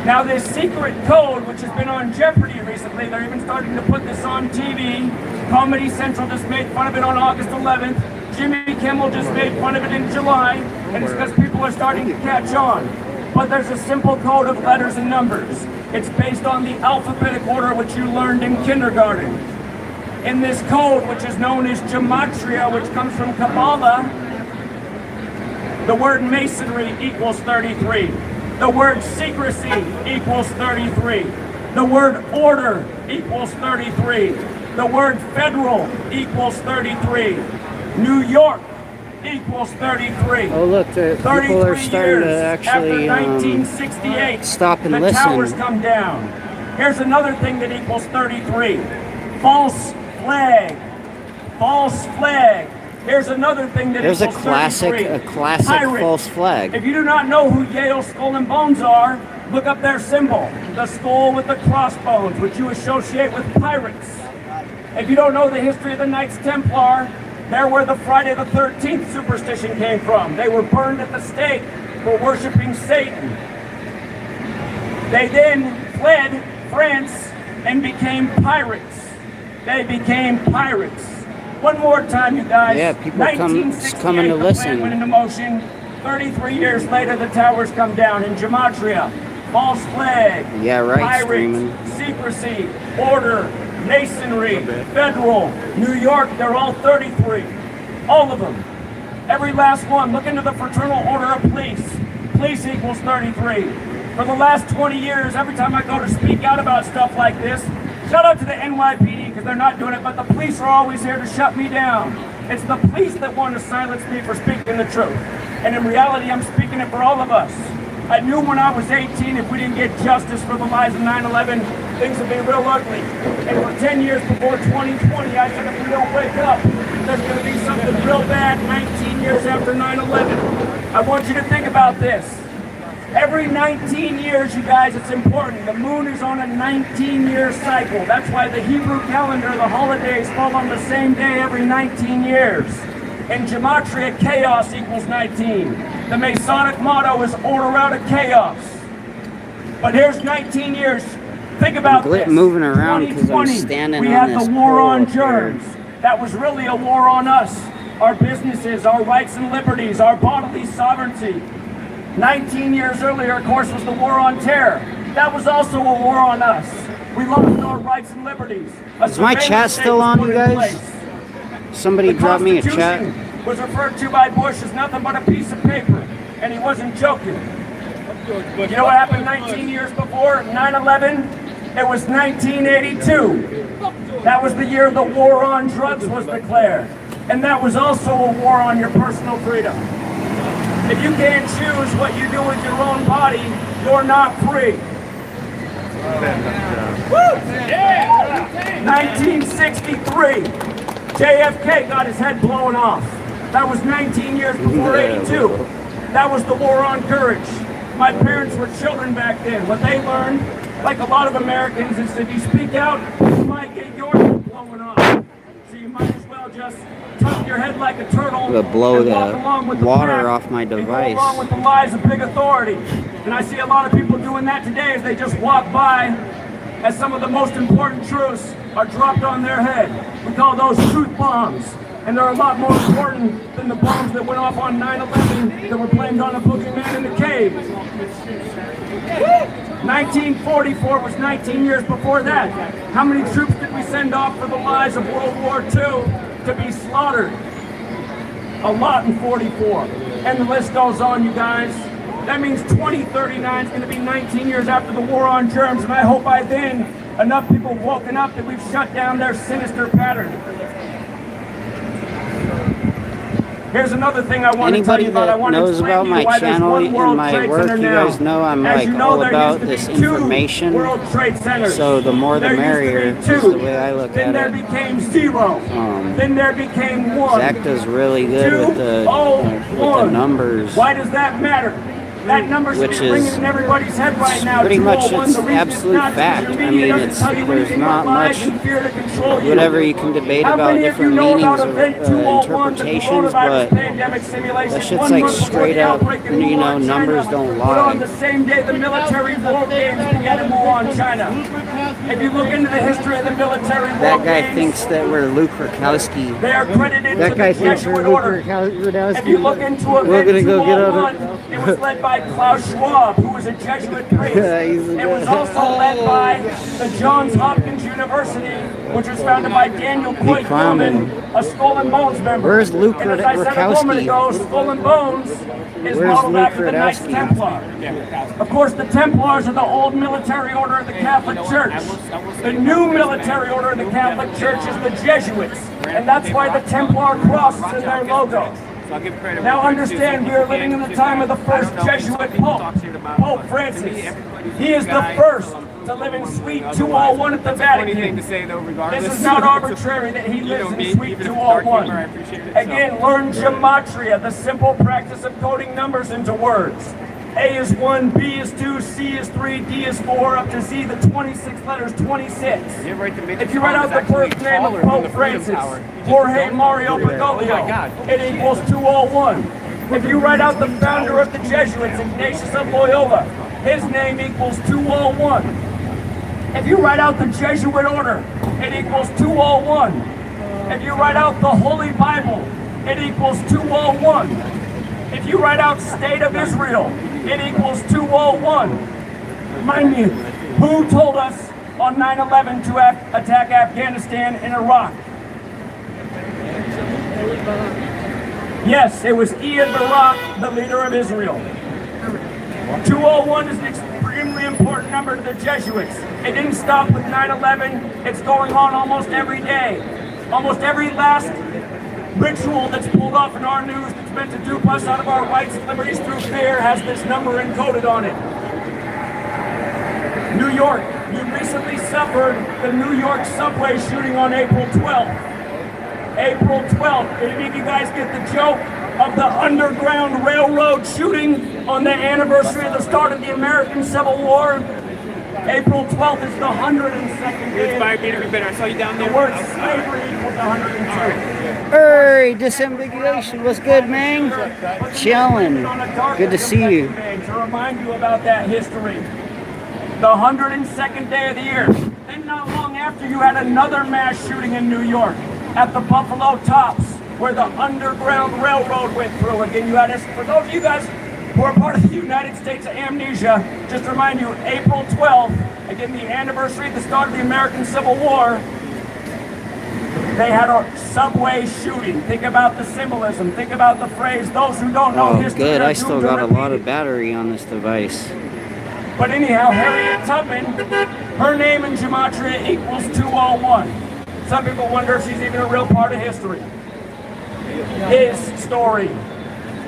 Speaker 4: Now this secret code, which has been on Jeopardy recently, they're even starting to put this on TV. Comedy Central just made fun of it on August 11th. Jimmy Kimmel just made fun of it in July, and it's because people are starting to catch on. But there's a simple code of letters and numbers. It's based on the alphabetic order which you learned in kindergarten. In this code, which is known as Gematria, which comes from Kabbalah, the word masonry equals 33. The word secrecy equals 33. The word order equals 33. The word federal equals 33. New York equals 33.
Speaker 3: Oh look, people are starting to actually
Speaker 4: after 1968,
Speaker 3: stop and
Speaker 4: the
Speaker 3: listen.
Speaker 4: towers come down. Here's another thing that equals 33. False flag. False flag. Here's another thing that
Speaker 3: There's
Speaker 4: equals
Speaker 3: a classic
Speaker 4: 33.
Speaker 3: false flag.
Speaker 4: If you do not know who Yale Skull and Bones are, look up their symbol. The skull with the crossbones, which you associate with pirates. If you don't know the history of the Knights Templar, they're where the Friday the 13th superstition came from. They were burned at the stake for worshiping Satan. They then fled France and became pirates. They became pirates. One more time, you guys.
Speaker 3: Yeah, people coming to
Speaker 4: the plan
Speaker 3: listen.
Speaker 4: went into motion. 33 years later, the towers come down in Gematria. False flag.
Speaker 3: Yeah, right,
Speaker 4: Pirates,
Speaker 3: streaming.
Speaker 4: secrecy, order, masonry, federal, New York, they're all 33. All of them. Every last one. Look into the Fraternal Order of Police. Police equals 33. For the last 20 years, every time I go to speak out about stuff like this, shout out to the NYPD because they're not doing it, but the police are always here to shut me down. It's the police that want to silence me for speaking the truth. And in reality, I'm speaking it for all of us. I knew when I was 18, if we didn't get justice for the lies of 9/11, things would be real ugly. And for 10 years before 2020, I said if we don't wake up, there's going to be something real bad 19 years after 9/11. I want you to think about this. Every 19 years, you guys, it's important. The moon is on a 19-year cycle. That's why the Hebrew calendar, the holidays fall on the same day every 19 years. In Gematria, chaos equals 19. The Masonic motto is order out of chaos. But here's 19 years. Think about this.
Speaker 3: Moving around because I'm
Speaker 4: 2020,
Speaker 3: standing
Speaker 4: we
Speaker 3: on
Speaker 4: had
Speaker 3: this
Speaker 4: the war
Speaker 3: pole
Speaker 4: on
Speaker 3: up here.
Speaker 4: germs. That was really a war on us. Our businesses, our rights and liberties, our bodily sovereignty. 19 years earlier, of course, was the war on terror. That was also a war on us. We lost our rights and liberties.
Speaker 3: Is my chat still on, you guys? Somebody drop me a chat.
Speaker 4: Was referred to by Bush as nothing but a piece of paper, and he wasn't joking. You know what happened 19 years before 9/11? It was 1982. That was the year the war on drugs was declared, and that was also a war on your personal freedom. If you can't choose what you do with your own body, you're not free. Woo! Yeah! 1963, JFK got his head blown off. That was 19 years before 82. That was the war on courage. My parents were children back then. What they learned, like a lot of Americans, is if you speak out, you might get your head blown off. So you might as well just tuck your head like a turtle
Speaker 3: To blow
Speaker 4: and walk along with
Speaker 3: the water
Speaker 4: pack
Speaker 3: off my
Speaker 4: and go
Speaker 3: device.
Speaker 4: along with the lies of big authority. And I see a lot of people doing that today as they just walk by as some of the most important truths are dropped on their head. We call those truth bombs. And they're a lot more important than the bombs that went off on 9/11 that were blamed on a boogeyman in the cave. 1944 was 19 years before that. How many troops did we send off for the lies of World War II to be slaughtered? A lot in 44. And the list goes on, you guys. That means 2039 is going to be 19 years after the war on germs, and I hope by then
Speaker 1: Enough people have woken up that we've shut down their sinister pattern. Here's another thing I want to tell you about. I want to
Speaker 3: knows
Speaker 1: explain
Speaker 3: about
Speaker 1: to you
Speaker 3: my
Speaker 1: why there's
Speaker 3: channel
Speaker 1: one
Speaker 3: and
Speaker 1: World
Speaker 3: my
Speaker 1: Trade
Speaker 3: work,
Speaker 1: Center
Speaker 3: you
Speaker 1: now.
Speaker 3: guys know I'm
Speaker 1: As
Speaker 3: like
Speaker 1: you know,
Speaker 3: all
Speaker 1: there
Speaker 3: about
Speaker 1: used to be
Speaker 3: this
Speaker 1: two
Speaker 3: information.
Speaker 1: World Trade Centers.
Speaker 3: So the more the merrier is the way I look
Speaker 1: then
Speaker 3: at
Speaker 1: there
Speaker 3: it.
Speaker 1: became zero. Then there became one.
Speaker 3: Zach does really good with the numbers.
Speaker 1: Why does that matter? That number should
Speaker 3: Which
Speaker 1: be ringing
Speaker 3: is
Speaker 1: in everybody's head right now.
Speaker 3: pretty much
Speaker 1: 201.
Speaker 3: it's
Speaker 1: The reason
Speaker 3: absolute
Speaker 1: not
Speaker 3: fact.
Speaker 1: because
Speaker 3: I
Speaker 1: your media
Speaker 3: mean,
Speaker 1: doesn't tell you
Speaker 3: there's
Speaker 1: anything
Speaker 3: not
Speaker 1: but lies
Speaker 3: much,
Speaker 1: and fear to control you.
Speaker 3: whatever you can debate
Speaker 1: How
Speaker 3: about
Speaker 1: many of
Speaker 3: different
Speaker 1: you know
Speaker 3: meanings
Speaker 1: about
Speaker 3: of
Speaker 1: Event 201, the
Speaker 3: interpretations,
Speaker 1: coronavirus
Speaker 3: but
Speaker 1: pandemic simulation,
Speaker 3: that shit's
Speaker 1: 1
Speaker 3: like
Speaker 1: month before
Speaker 3: straight
Speaker 1: the
Speaker 3: up,
Speaker 1: outbreak in
Speaker 3: you know,
Speaker 1: Wuhan,
Speaker 3: numbers
Speaker 1: China,
Speaker 3: don't
Speaker 1: But on
Speaker 3: lie.
Speaker 1: the same day, the military war games began in Wuhan, China. If you look into the history of the military war
Speaker 3: That guy
Speaker 1: games,
Speaker 3: thinks that we're Luke Rakowski.
Speaker 1: they are credited
Speaker 3: That
Speaker 1: to
Speaker 3: guy
Speaker 1: the
Speaker 3: thinks we're
Speaker 1: Jesuit
Speaker 3: Luke
Speaker 1: order.
Speaker 3: Rakowski.
Speaker 1: If you look into
Speaker 3: We're
Speaker 1: Event
Speaker 3: gonna go get on
Speaker 1: 201, it was led by Klaus Schwab, who was a Jesuit priest. It was also led by the Johns Hopkins University, which was founded by Daniel Coit Gilman, a Skull and Bones member.
Speaker 3: Where's Luke
Speaker 1: And as I said a moment ago, Skull and Bones is modeled after the Knights Templar. Of course, the Templars are the old military order of the Catholic Church. The new military order of the Catholic Church is the Jesuits, and that's why the Templar cross is in their logo. Now understand, we are living in the time of the first Jesuit Pope, Pope Francis. He is the first to live in Suite 201 at the Vatican. This is not arbitrary that he lives in Suite 201. Again, learn gematria, the simple practice of coding numbers into words. A is 1, B is 2, C is 3, D is 4, up to Z, the 26 letters, 26. If you write out the first name of Pope Francis, Jorge Mario Bergoglio, it equals 201. If you write out the founder of the Jesuits, Ignatius of Loyola, his name equals 201. If you write out the Jesuit order, it equals 201. If you write out the Holy Bible, it equals 201. If you write out State of Israel, it equals 201. Mind me, who told us on 9/11 to attack Afghanistan and Iraq? Yes, it was Ehud Barak, the leader of Israel. 201 is an extremely important number to the Jesuits. It didn't stop with 9/11. It's going on almost every day. Almost every last ritual that's pulled off in our news that's meant to dupe us out of our rights and liberties through fear has this number encoded on it. New York, you recently suffered the New York subway shooting on April 12th. April 12th. Did any of you guys get the joke of the Underground Railroad shooting on the anniversary of the start of the American Civil War? April 12th is the 102nd day.
Speaker 4: Inspired me to be better. I saw you down there.
Speaker 1: The word slavery equals 102.
Speaker 3: Hey, disambiguation, what's good, man? Chilling. Good to see you.
Speaker 1: To remind you about that history. The 102nd day of the year. Then not long after, you had another mass shooting in New York at the Buffalo Tops, where the Underground Railroad went through. Again, you had this, for those of you guys who are part of the United States of Amnesia, just to remind you, April 12th, again, the anniversary of the start of the American Civil War, they had a subway shooting. Think about the symbolism. Think about the phrase, those who don't know history.
Speaker 3: Good.
Speaker 1: are
Speaker 3: I still
Speaker 1: doomed to
Speaker 3: got a
Speaker 1: repeat
Speaker 3: lot
Speaker 1: it.
Speaker 3: of battery on this device.
Speaker 1: But anyhow, Harriet Tubman, her name in Gematria equals 201. Some people wonder if she's even a real part of history. His story.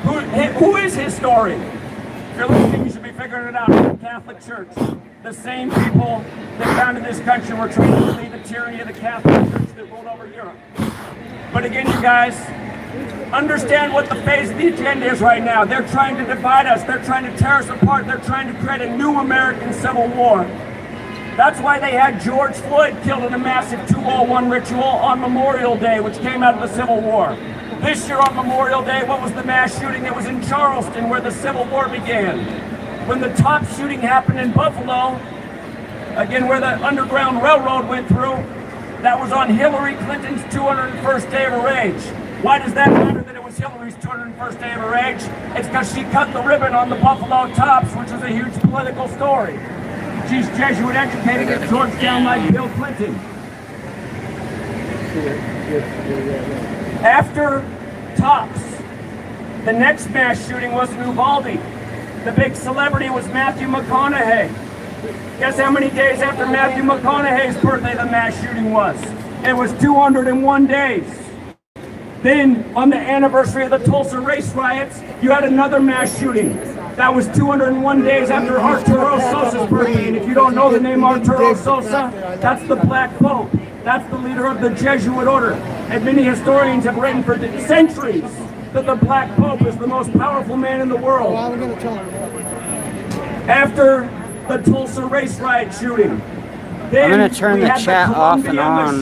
Speaker 1: Who is his story? If you're listening, you should be figuring it out. The Catholic Church. The same people that founded this country were trying to lead the tyranny of the Catholic Church that ruled over Europe. But again, you guys, understand what the phase of the agenda is right now. They're trying to divide us. They're trying to tear us apart. They're trying to create a new American Civil War. That's why they had George Floyd killed in a massive 201 ritual on Memorial Day, which came out of the Civil War. This year on Memorial Day, what was the mass shooting? It was in Charleston, where the Civil War began. When the top shooting happened in Buffalo, again where the Underground Railroad went through, that was on Hillary Clinton's 201st day of her age. Why does that matter that it was Hillary's 201st day of her age? It's because she cut the ribbon on the Buffalo Tops, which was a huge political story. She's Jesuit educated at Georgetown like Bill Clinton. After Tops, the next mass shooting was in Uvalde. The big celebrity was Matthew McConaughey. Guess how many days after Matthew McConaughey's birthday the mass shooting was? It was 201 days. Then, on the anniversary of the Tulsa race riots, you had another mass shooting. That was 201 days after Arturo Sosa's birthday. And if you don't know the name Arturo Sosa, that's the Black Pope. That's the leader of the Jesuit order. And many historians have written for centuries that the Black Pope is the most powerful man in the world. After the Tulsa race riot shooting,
Speaker 3: I'm going to turn the chat off and on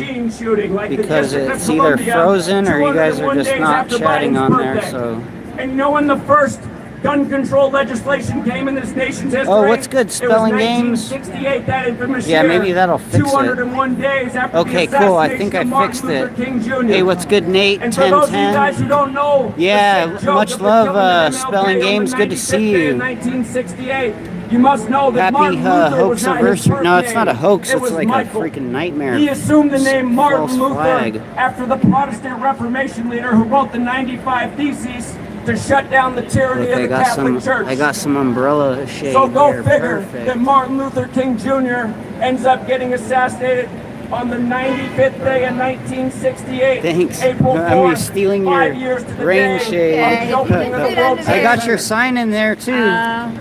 Speaker 3: because it's either frozen or you guys are just not chatting on there. So.
Speaker 1: And you know when the first gun control legislation came in this nation's history?
Speaker 3: Oh, what's good? Spelling games?
Speaker 1: 1968, that infamous
Speaker 3: yeah, maybe that'll fix
Speaker 1: 201 days after
Speaker 3: okay,
Speaker 1: the
Speaker 3: cool. I think I fixed it. Hey, what's good, Nate? 1010. Yeah, much love, Spelling Games. Good to see you.
Speaker 1: 1968. You must know that
Speaker 3: Happy hoax anniversary. No, it's not a hoax.
Speaker 1: It
Speaker 3: It's like
Speaker 1: Michael.
Speaker 3: A freaking nightmare.
Speaker 1: He assumed the name Martin
Speaker 3: False
Speaker 1: Luther
Speaker 3: flag.
Speaker 1: after the Protestant Reformation leader who wrote the 95 Theses to shut down the tyranny of the Catholic Church.
Speaker 3: I got some umbrella shade.
Speaker 1: So go
Speaker 3: here.
Speaker 1: figure
Speaker 3: Perfect.
Speaker 1: that Martin Luther King Jr. ends up getting assassinated on the 95th day of 1968.
Speaker 3: Thanks.
Speaker 1: April 4th,
Speaker 3: I'm stealing
Speaker 1: 5
Speaker 3: your
Speaker 1: years to the
Speaker 3: rain
Speaker 1: day
Speaker 3: shade.
Speaker 1: of the opening of the World
Speaker 3: I
Speaker 1: Trade
Speaker 3: got
Speaker 1: Center.
Speaker 3: your sign in there too.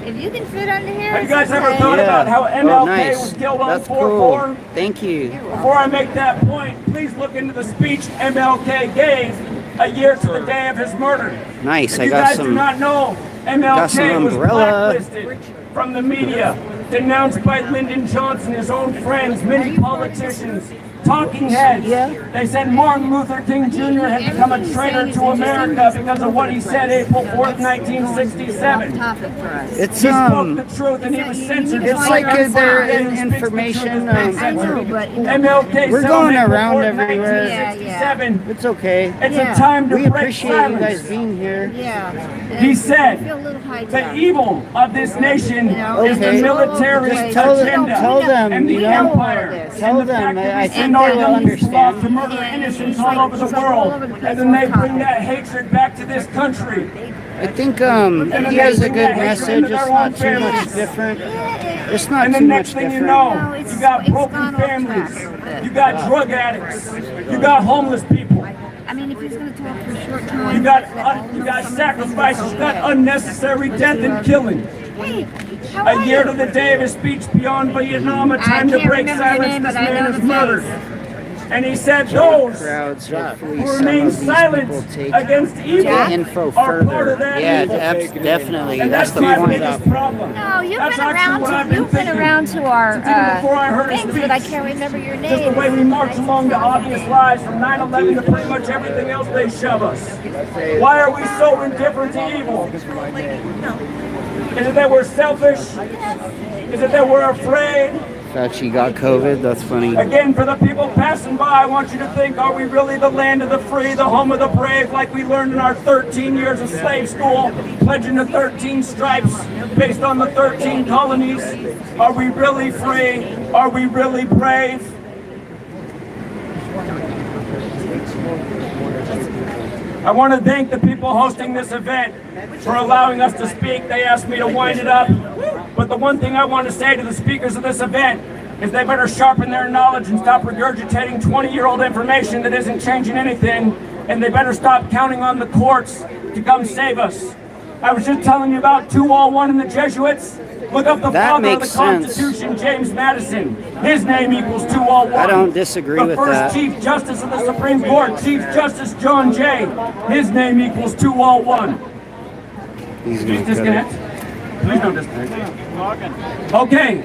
Speaker 10: If you can fit under here.
Speaker 1: Have you guys ever thought about how MLK was killed on
Speaker 3: That's
Speaker 1: 4/4?
Speaker 3: cool. Thank you.
Speaker 1: Before I make that point, please look into the speech MLK gave a year to the day of his murder.
Speaker 3: Nice.
Speaker 1: If
Speaker 3: I
Speaker 1: you
Speaker 3: got
Speaker 1: guys
Speaker 3: some.
Speaker 1: do not know,
Speaker 3: got some
Speaker 1: MLK was
Speaker 3: umbrella.
Speaker 1: blacklisted from the media, denounced by Lyndon Johnson, his own friends, many politicians, talking heads. They said Martin Luther King Jr. had become a traitor to America because of what he said April 4th, 1967.
Speaker 3: It's
Speaker 1: He spoke the truth and he was censored.
Speaker 3: It's like their information.
Speaker 1: MLK
Speaker 3: We're
Speaker 1: said
Speaker 3: going
Speaker 1: on April
Speaker 3: around
Speaker 1: 4th,
Speaker 3: everywhere.
Speaker 1: 1967,
Speaker 3: It's okay.
Speaker 1: It's a time to
Speaker 3: We
Speaker 1: break
Speaker 3: appreciate
Speaker 1: silence.
Speaker 3: you guys being here.
Speaker 1: He said, the evil of this nation is the military
Speaker 3: Just tell
Speaker 1: agenda
Speaker 3: them,
Speaker 1: and the
Speaker 3: you know,
Speaker 1: empire.
Speaker 3: tell
Speaker 1: and the fact
Speaker 3: them.
Speaker 1: that
Speaker 3: I
Speaker 1: we
Speaker 3: think
Speaker 1: send our
Speaker 3: they will
Speaker 1: young people off
Speaker 3: understand.
Speaker 1: to murder innocents all over the world, and then they bring that hatred back to this country.
Speaker 3: I think he has a good message. It's not too much different. It's not
Speaker 1: And the
Speaker 3: too
Speaker 1: next
Speaker 3: much
Speaker 1: thing you
Speaker 3: different.
Speaker 1: know, you got broken families, you got drug addicts, you got homeless people.
Speaker 10: I mean, if he's going to talk for a short time.
Speaker 1: You got sacrifices, you got unnecessary death and killing. A year to the day of his speech beyond Vietnam, a time to break silence, this man is murdered. And he said those who remain silent against evil
Speaker 3: info
Speaker 1: are part
Speaker 3: further.
Speaker 1: of that
Speaker 3: Yeah,
Speaker 1: evil.
Speaker 3: definitely.
Speaker 1: And
Speaker 3: That's the
Speaker 1: my
Speaker 3: point.
Speaker 1: biggest problem.
Speaker 10: No, you've
Speaker 1: That's
Speaker 10: been
Speaker 1: actually
Speaker 10: around
Speaker 1: what I've
Speaker 10: to
Speaker 1: been
Speaker 10: you've been
Speaker 1: thinking.
Speaker 10: around to our
Speaker 1: Even before I heard his
Speaker 10: things,
Speaker 1: speech.
Speaker 10: but I can't remember your name.
Speaker 1: Just the way we march along the obvious lies from 9/11 to pretty much everything else they shove us. Why are we so indifferent to evil? Is it that we're selfish? Is it that we're afraid?
Speaker 3: Fauci got COVID. That's funny.
Speaker 1: Again, for the people passing by, I want you to think, are we really the land of the free, the home of the brave, like we learned in our 13 years of slave school, pledging the 13 stripes based on the 13 colonies? Are we really free? Are we really brave? I want to thank the people hosting this event for allowing us to speak. They asked me to wind it up. But the one thing I want to say to the speakers of this event is they better sharpen their knowledge and stop regurgitating 20-year-old information that isn't changing anything. And they better stop counting on the courts to come save us. I was just telling you about 201 and the Jesuits. Look up the father of the Constitution, James Madison. His name equals 201.
Speaker 3: I don't disagree with that.
Speaker 1: The first Chief Justice of the Supreme Court, Chief Justice John Jay. His name equals 201.
Speaker 3: He's
Speaker 1: Please disconnect. Please don't disconnect. Okay.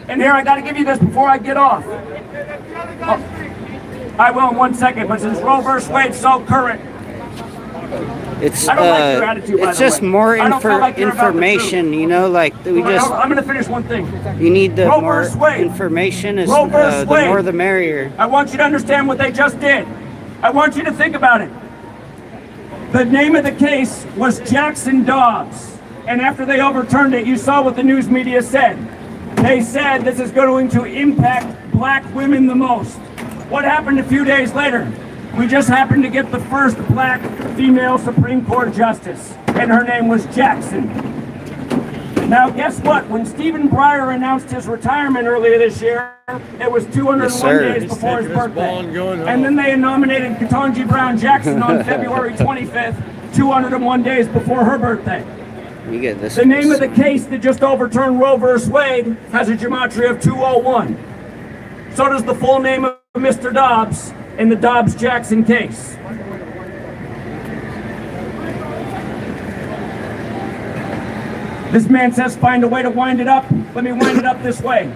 Speaker 1: And here I got to give you this before I get off. Oh, I will in 1 second, but since Roe vs. Wade's so current,
Speaker 3: It's
Speaker 1: I don't like your attitude, by
Speaker 3: it's
Speaker 1: the
Speaker 3: just
Speaker 1: way.
Speaker 3: more
Speaker 1: I don't feel like you're about the
Speaker 3: information, you know, like we just.
Speaker 1: I'm going to finish one thing.
Speaker 3: You need the
Speaker 1: Roe
Speaker 3: more
Speaker 1: vs. Wade.
Speaker 3: information. Is
Speaker 1: Roe vs.
Speaker 3: the
Speaker 1: Wade.
Speaker 3: more the merrier.
Speaker 1: I want you to understand what they just did. I want you to think about it. The name of the case was Jackson Dobbs. And after they overturned it, you saw what the news media said. They said this is going to impact black women the most. What happened a few days later? We just happened to get the first black female Supreme Court justice, and her name was Jackson. Now, guess what? When Stephen Breyer announced his retirement earlier this year, it was 201 days before his birthday. And then they nominated Ketanji Brown Jackson on February 25th, 201 days before her birthday.
Speaker 3: You get this.
Speaker 1: The name of the case that just overturned Roe v. Wade has a gematria of 201. So does the full name of Mr. Dobbs in the Dobbs-Jackson case. This man says find a way to wind it up. Let me wind it up this way.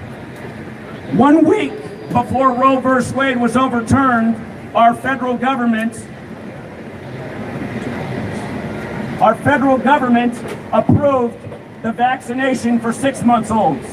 Speaker 1: 1 week before Roe v. Wade was overturned, our federal government approved the vaccination for 6-month-olds.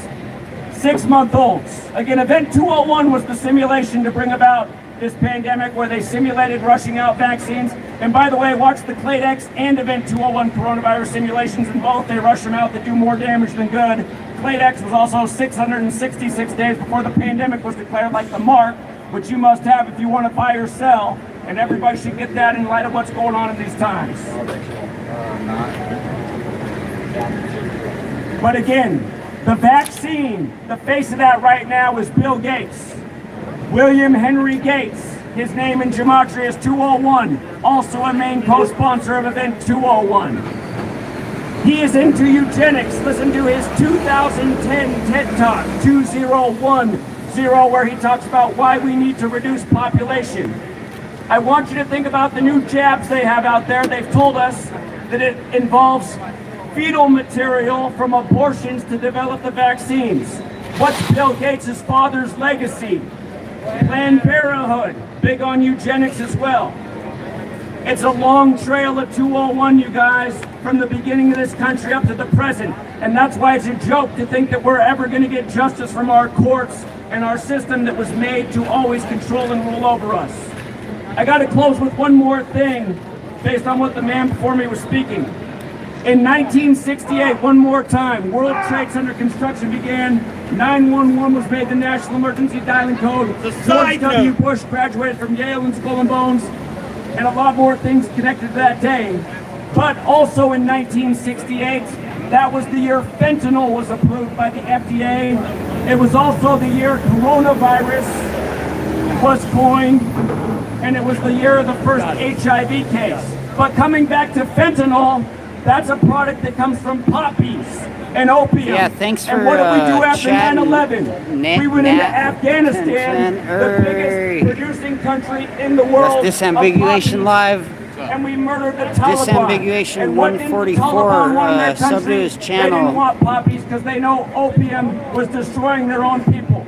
Speaker 1: 6-month-olds. Again, Event 201 was the simulation to bring about this pandemic where they simulated rushing out vaccines. And by the way, watch the CladeX and Event 201 coronavirus simulations in both. They rush them out that do more damage than good. CladeX was also 666 days before the pandemic was declared, like the mark, which you must have if you want to buy or sell. And everybody should get that in light of what's going on in these times. But again, the vaccine, the face of that right now is Bill Gates. William Henry Gates, his name in gematria is 201, also a main co-sponsor of Event 201. He is into eugenics. Listen to his 2010 TED Talk, 2010, where he talks about why we need to reduce population. I want you to think about the new jabs they have out there. They've told us that it involves fetal material from abortions to develop the vaccines. What's Bill Gates' father's legacy? Planned Parenthood, big on eugenics as well. It's a long trail of 201, you guys, from the beginning of this country up to the present. And that's why it's a joke to think that we're ever going to get justice from our courts and our system that was made to always control and rule over us. I got to close with one more thing based on what the man before me was speaking. In 1968, one more time, World Trade Center construction began. 911 was made the national emergency dialing code. George W. Bush graduated from Yale and Skull and Bones, and a lot more things connected to that day. But also in 1968, that was the year fentanyl was approved by the FDA. It was also the year coronavirus was coined, and it was the year of the first HIV case. But coming back to fentanyl, that's a product that comes from poppies and opium.
Speaker 3: Yeah, thanks for
Speaker 1: and what did we do after 9/11? We went into Afghanistan, the biggest producing country in the world.
Speaker 3: That's Disambiguation Live.
Speaker 1: And we murdered the Taliban.
Speaker 3: Disambiguation
Speaker 1: and what did the
Speaker 3: 144,
Speaker 1: Taliban want in that
Speaker 3: sub to
Speaker 1: country?
Speaker 3: his
Speaker 1: They
Speaker 3: channel.
Speaker 1: didn't want poppies because they know opium was destroying their own people.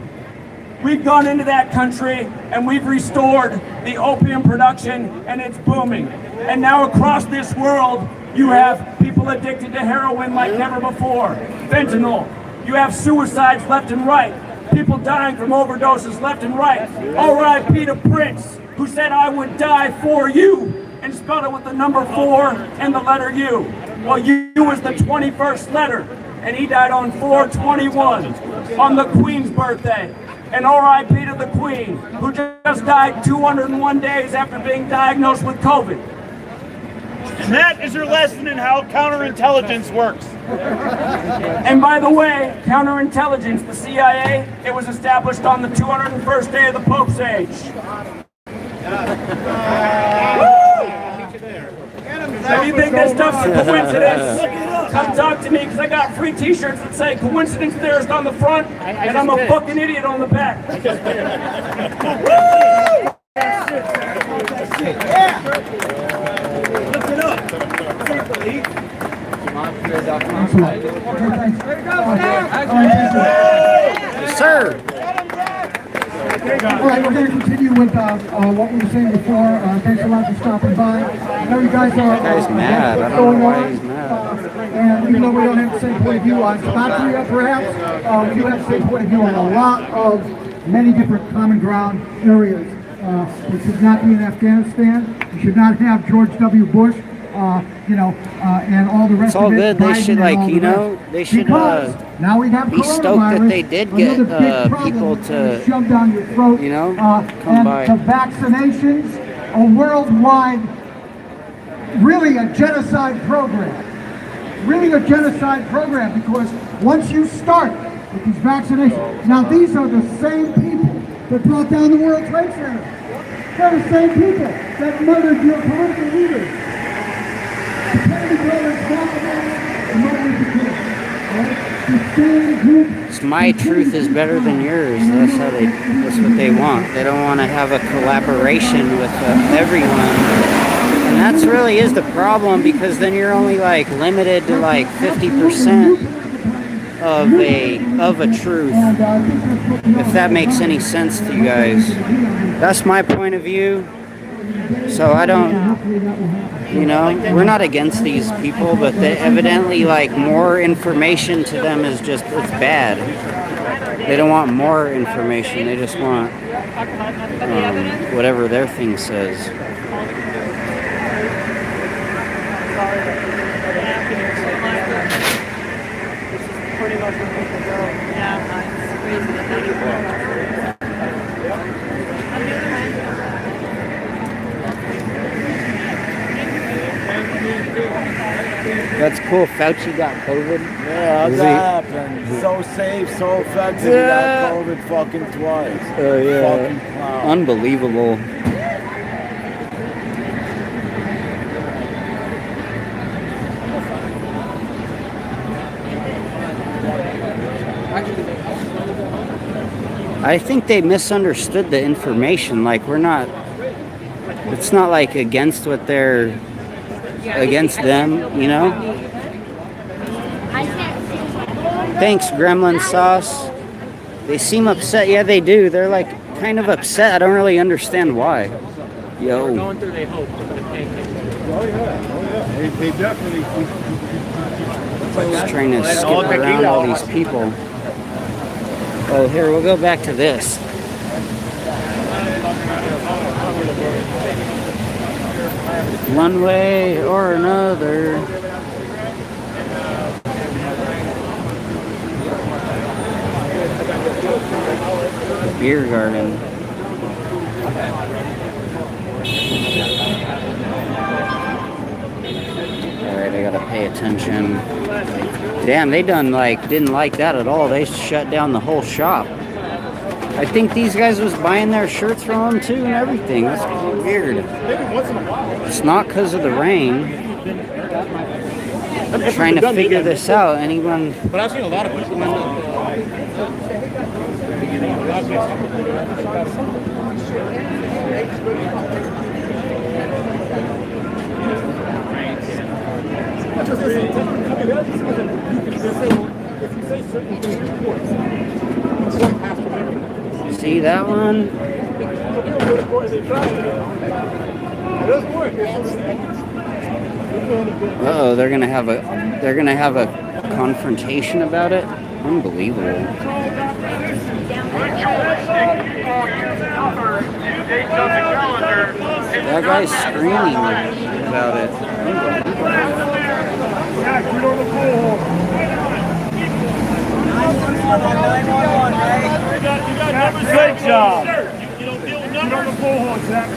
Speaker 1: We've gone into that country and we've restored the opium production, and it's booming. And now across this world, you have people addicted to heroin like never before. Fentanyl. You have suicides left and right. People dying from overdoses left and right. R.I.P. to Prince, who said, "I would die for you," and spelled it with the number 4 and the letter U. Well, U was the 21st letter, and he died on 4/21, on the Queen's birthday. And R.I.P. to the Queen, who just died 201 days after being diagnosed with COVID.
Speaker 9: And that is your lesson in how counterintelligence works.
Speaker 1: And by the way, counterintelligence, the CIA, it was established on the 201st day of the Pope's age. If you think that stuff's a coincidence, come talk to me, because I got free t-shirts that say "Coincidence Theorist" on the front, and I'm a fucking idiot on the back.
Speaker 3: Yes, sir.
Speaker 5: All right, we're going to continue with what we were saying before. Thanks a lot for stopping by. I know you guys are
Speaker 3: mad. I don't know why he's mad.
Speaker 5: And even though we don't have the same point of view on Gematria, perhaps, we do have the same point of view on a lot of many different common ground areas. We should not be in Afghanistan. We should not have George W. Bush, and all the rest
Speaker 3: It's all
Speaker 5: of it.
Speaker 3: good. They
Speaker 5: Biden
Speaker 3: should,
Speaker 5: and all
Speaker 3: like,
Speaker 5: the
Speaker 3: you know,
Speaker 5: rest.
Speaker 3: they should
Speaker 5: Because now we have
Speaker 3: be stoked that
Speaker 5: coronavirus,
Speaker 3: they did get
Speaker 5: another big problem
Speaker 3: people
Speaker 5: that's
Speaker 3: to,
Speaker 5: shoved down your throat,
Speaker 3: you know, come
Speaker 5: and
Speaker 3: by.
Speaker 5: to vaccinations, a worldwide, really a genocide program. really a genocide program, because once you start with these vaccinations, now these are the same people that brought down the World Trade Center. They're the same people that murdered your political leaders. The Kennedy brothers, Martin Luther King.
Speaker 3: It's my truth is better than yours. That's what they want. They don't want to have a collaboration with everyone. And that's really is the problem, because then you're only like limited to like 50% of a truth. If that makes any sense to you guys. That's my point of view. So I don't, we're not against these people, but they evidently like more information to them is just, it's bad. They don't want more information. They just want whatever their thing says. That's cool. Fauci got COVID.
Speaker 11: Yeah, that happened. So safe, so effective. He got COVID fucking twice.
Speaker 3: Oh yeah.
Speaker 11: Fucking clown.
Speaker 3: Unbelievable. I think they misunderstood the information. Like, it's not like against what they're against them, Thanks, Gremlin Sauce. They seem upset. Yeah, they do. They're like kind of upset. I don't really understand why. Yo.
Speaker 4: Going through, they hope.
Speaker 5: They definitely.
Speaker 3: Just trying to skip around all these people. Oh, here, we'll go back to this. One way or another. Beer garden. Alright, I gotta pay attention. Damn, they didn't like that at all. They shut down the whole shop. I think these guys was buying their shirts from them too and everything. That's weird. It's not because of the rain. I'm trying to figure this out. Anyone?
Speaker 5: But I've seen a lot of people.
Speaker 3: See that one? Uh-oh, they're gonna have a confrontation about it. Unbelievable. That guy's screaming about it.
Speaker 9: Good job.
Speaker 5: On the bullhorn, Zach.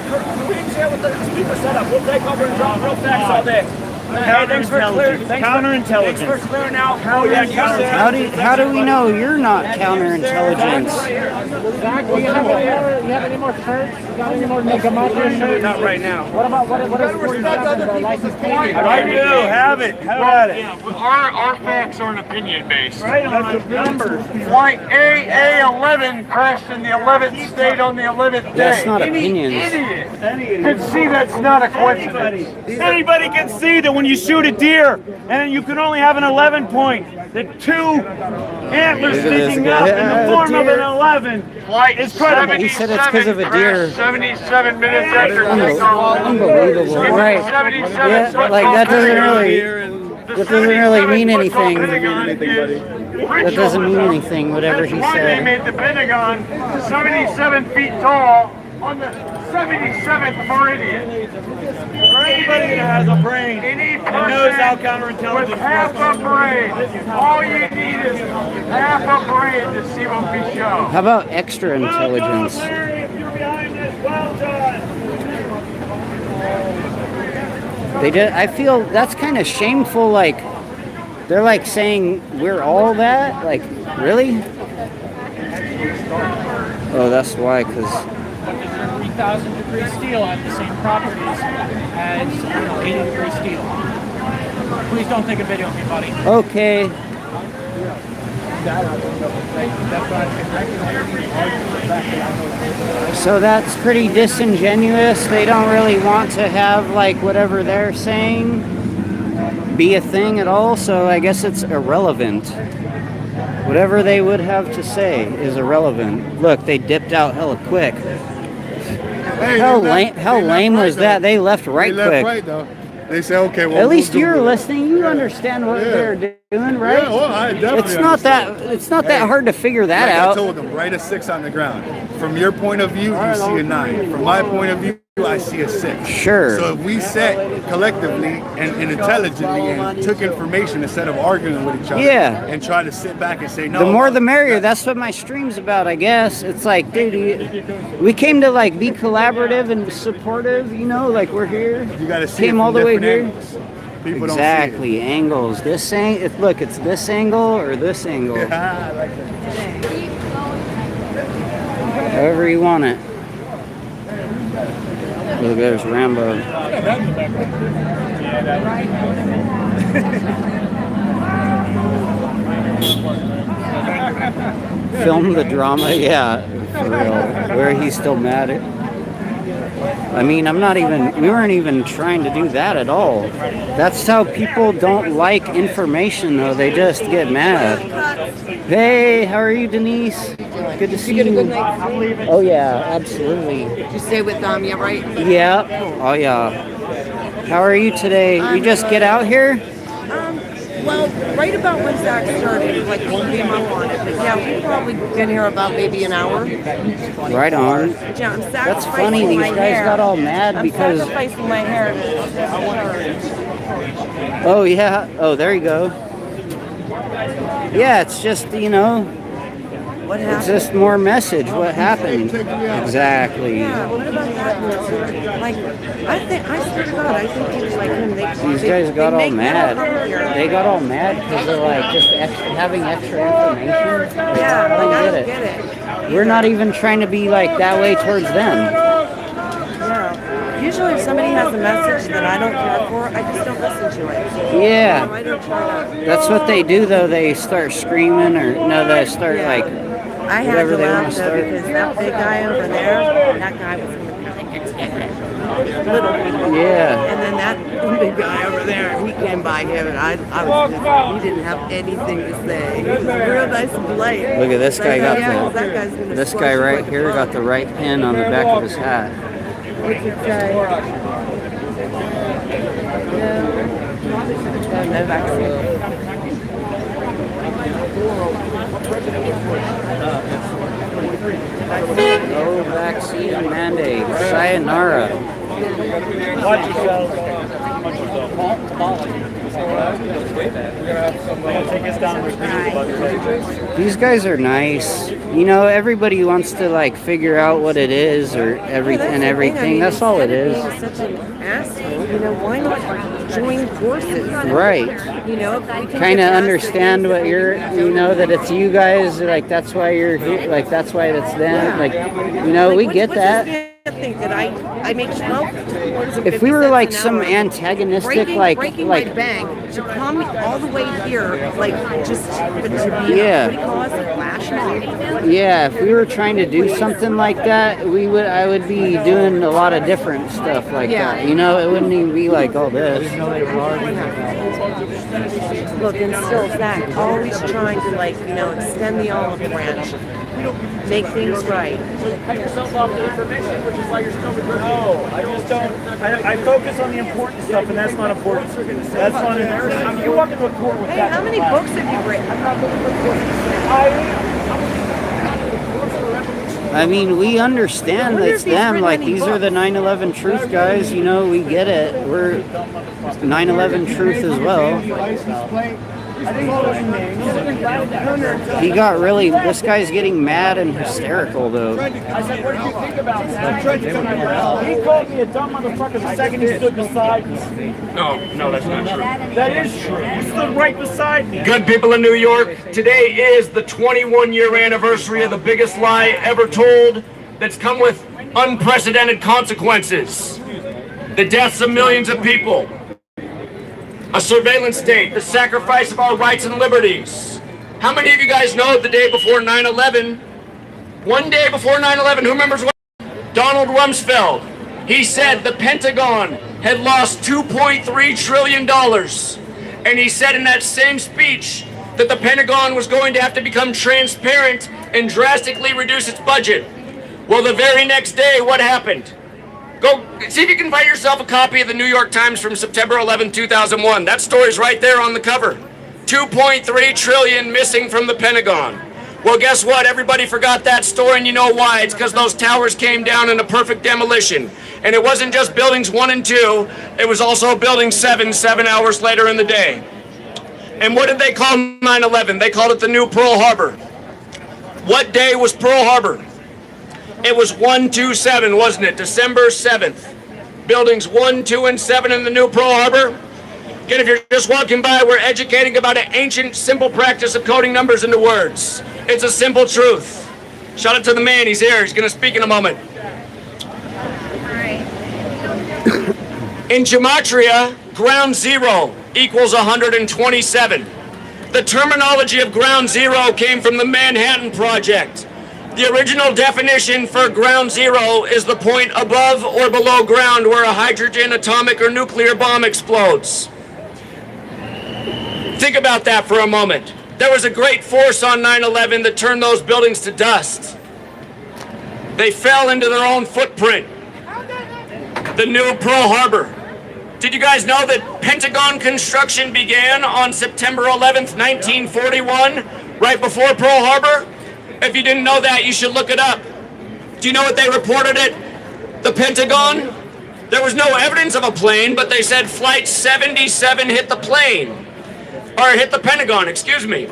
Speaker 1: We can share with the speaker setup. We'll take over and drop real fast all day. Thanks for clearing.
Speaker 9: Counterintelligence.
Speaker 1: Thanks for clearing out. Oh yeah,
Speaker 3: How do we know you're not counterintelligence?
Speaker 4: Zach, do you have any more shirts? You got any more Gematria shirts?
Speaker 1: Not right now.
Speaker 4: What is 47, the license plate?
Speaker 9: I do. Have it. Have at it.
Speaker 12: Our facts aren't opinion based.
Speaker 9: Right on the numbers.
Speaker 12: Flight AA11 crashed in the 11th state on the 11th day.
Speaker 3: That's not
Speaker 12: Any
Speaker 3: opinions.
Speaker 12: idiot can see that's not a coincidence.
Speaker 9: Anybody can see that when you shoot a deer and you can only have an 11 point, the two antlers sticking up in the form of an 11
Speaker 12: Flight
Speaker 9: is credible.
Speaker 3: He said it's because of a deer.
Speaker 12: 77 minutes after takeoff.
Speaker 3: Unbelievable, right? Yeah, like that doesn't really mean anything. That doesn't mean anything, whatever he
Speaker 12: That's why they
Speaker 3: said.
Speaker 12: made the Pentagon 77 feet tall on the 77th meridian.
Speaker 9: For anybody that has a brain
Speaker 12: Any
Speaker 9: and knows how
Speaker 12: person
Speaker 9: counterintelligence
Speaker 12: with half
Speaker 9: works.
Speaker 12: a brain, all you need is half a brain to see what we show.
Speaker 3: How about extra intelligence?
Speaker 9: Larry, if you're behind this, well done.
Speaker 3: They did. I feel that's kind of shameful. Like They're like saying we're all that? Like, really? Oh, that's why, because...
Speaker 4: 3,000 degree steel have the same properties as 80 degree steel. Please don't take a video of me, buddy.
Speaker 3: Okay. So that's pretty disingenuous. They don't really want to have like whatever they're saying be a thing at all, so I guess it's irrelevant. Whatever they would have to say is irrelevant. Look, they dipped out hella quick.
Speaker 5: Hey,
Speaker 3: how lame was that? They left right quick.
Speaker 5: They left right though. They say, okay, well,
Speaker 3: at least you're listening. You understand what they're doing, right?
Speaker 5: Yeah, well, I definitely
Speaker 3: It's not that hard to figure that out.
Speaker 5: I told them, write a 6 on the ground. From your point of view, you see a 9. From my point of view, I see a 6.
Speaker 3: Sure.
Speaker 5: So if we sat collectively and intelligently and took information instead of arguing with each other, and try to sit back and say no.
Speaker 3: The more the merrier. That's what my stream's about, I guess. It's like, dude, we came to like be collaborative and supportive. You know, like we're here.
Speaker 5: You got to see
Speaker 3: came all the way here.
Speaker 5: People
Speaker 3: exactly, don't see it. Angles. This look, it's this angle or this angle.
Speaker 5: Yeah, I like that.
Speaker 3: However you want it. Look, there's Rambo. Film the drama, yeah, for real. Where he's still mad at. I mean, we weren't even trying to do that at all. That's how people don't like information, though. They just get mad. Hey, how are you, Denise? Good to see you.
Speaker 13: Did you get a good night's sleep?
Speaker 3: Oh, yeah, absolutely.
Speaker 13: Did you stay with yeah, right?
Speaker 3: Yeah. Oh, yeah. How are you today? You just get out here?
Speaker 13: Well, right about when Zach started, like we came up on it. But yeah, we've probably been here about maybe an hour.
Speaker 3: Right on.
Speaker 13: Yeah, I'm
Speaker 3: That's funny. These guys got all mad because.
Speaker 13: I'm sacrificing my hair.
Speaker 3: Oh yeah. Oh, there you go. Yeah, it's just
Speaker 13: What happened?
Speaker 3: It's just more message. What happened? Exactly.
Speaker 13: Yeah. What about that? Like, I swear to God, I think it's like him.
Speaker 3: These guys got all mad. They got all mad because they're like just having extra information.
Speaker 13: Yeah,
Speaker 3: I don't get it. We're not even trying to be like that way towards them.
Speaker 13: Yeah. Usually, if somebody has a message that I don't care for, I just don't listen to it.
Speaker 3: Yeah.
Speaker 13: I don't try to.
Speaker 3: That's what they do, though. They start screaming, or no, they start like.
Speaker 13: I had to laugh though because that big guy over there, that guy was little.
Speaker 3: Yeah.
Speaker 13: And then that big guy over there, he came by him, and I was just, he didn't have anything to say. He was real nice and polite.
Speaker 3: Look at this guy got
Speaker 13: this
Speaker 3: guy right here got the right pin on the back of his hat.
Speaker 13: What's it say? No vaccine.
Speaker 3: No vaccine mandate. Sayonara.
Speaker 12: Watch yourself.
Speaker 3: These guys are nice. Everybody wants to like figure out what it is or everything. That's all it is.
Speaker 13: Such an asshole. Why not join forces?
Speaker 3: Right. Kind of understand what you're. That it's you guys. Like that's why you're here. Like that's why it's them. Like we get that.
Speaker 13: Think that I make 12.
Speaker 3: If we were like some antagonistic,
Speaker 13: breaking my bank to come all the way here, like just to be what do you call us, a flash mob?
Speaker 3: Yeah, if we were trying to do something like that, I would be doing a lot of different stuff like that. It wouldn't even be like all this.
Speaker 13: Look, and still Zach always trying to extend the olive branch. Make things right.
Speaker 12: Cut yourself off the information, which is why you're still with No, I just don't. I focus on the important stuff, and that's not important. That's not important. You walk into a court with that.
Speaker 13: How many books have you written? I'm not looking for books.
Speaker 3: I mean, we understand that it's them. Like, these are the 9/11 Truth guys. We get it. We're 9/11 Truth as well. He got really, this guy's getting mad and hysterical though.
Speaker 12: I said, what did you think about that? He called me a dumb motherfucker the second he stood beside me.
Speaker 1: No, that's not true.
Speaker 12: That is true. He stood right beside me.
Speaker 1: Good people in New York, today is the 21-year anniversary of the biggest lie ever told that's come with unprecedented consequences. The deaths of millions of people. A surveillance state, the sacrifice of our rights and liberties. How many of you guys know the day before 9/11, one day before 9/11, who remembers what? Donald Rumsfeld. He said the Pentagon had lost $2.3 trillion. And he said in that same speech that the Pentagon was going to have to become transparent and drastically reduce its budget. Well, the very next day, what happened? Go see if you can find yourself a copy of the New York Times from September 11, 2001. That story's right there on the cover. 2.3 trillion missing from the Pentagon. Well, guess what? Everybody forgot that story, and you know why. It's because those towers came down in a perfect demolition. And it wasn't just buildings 1 and 2. It was also building 7 hours later in the day. And what did they call 9/11? They called it the new Pearl Harbor. What day was Pearl Harbor? It was 1/2/7, wasn't it? December 7th. Buildings 1, 2, and 7 in the new Pearl Harbor. Again, if you're just walking by, we're educating about an ancient, simple practice of coding numbers into words. It's a simple truth. Shout out to the man. He's here. He's going to speak in a moment. In Gematria, ground zero equals 127. The terminology of ground zero came from the Manhattan Project. The original definition for ground zero is the point above or below ground where a hydrogen, atomic, or nuclear bomb explodes. Think about that for a moment. There was a great force on 9/11 that turned those buildings to dust. They fell into their own footprint. The new Pearl Harbor. Did you guys know that Pentagon construction began on September 11th, 1941, right before Pearl Harbor? If you didn't know that, you should look it up. Do you know what they reported at the Pentagon? There was no evidence of a plane, but they said Flight 77 hit the plane. Or hit the Pentagon, excuse me.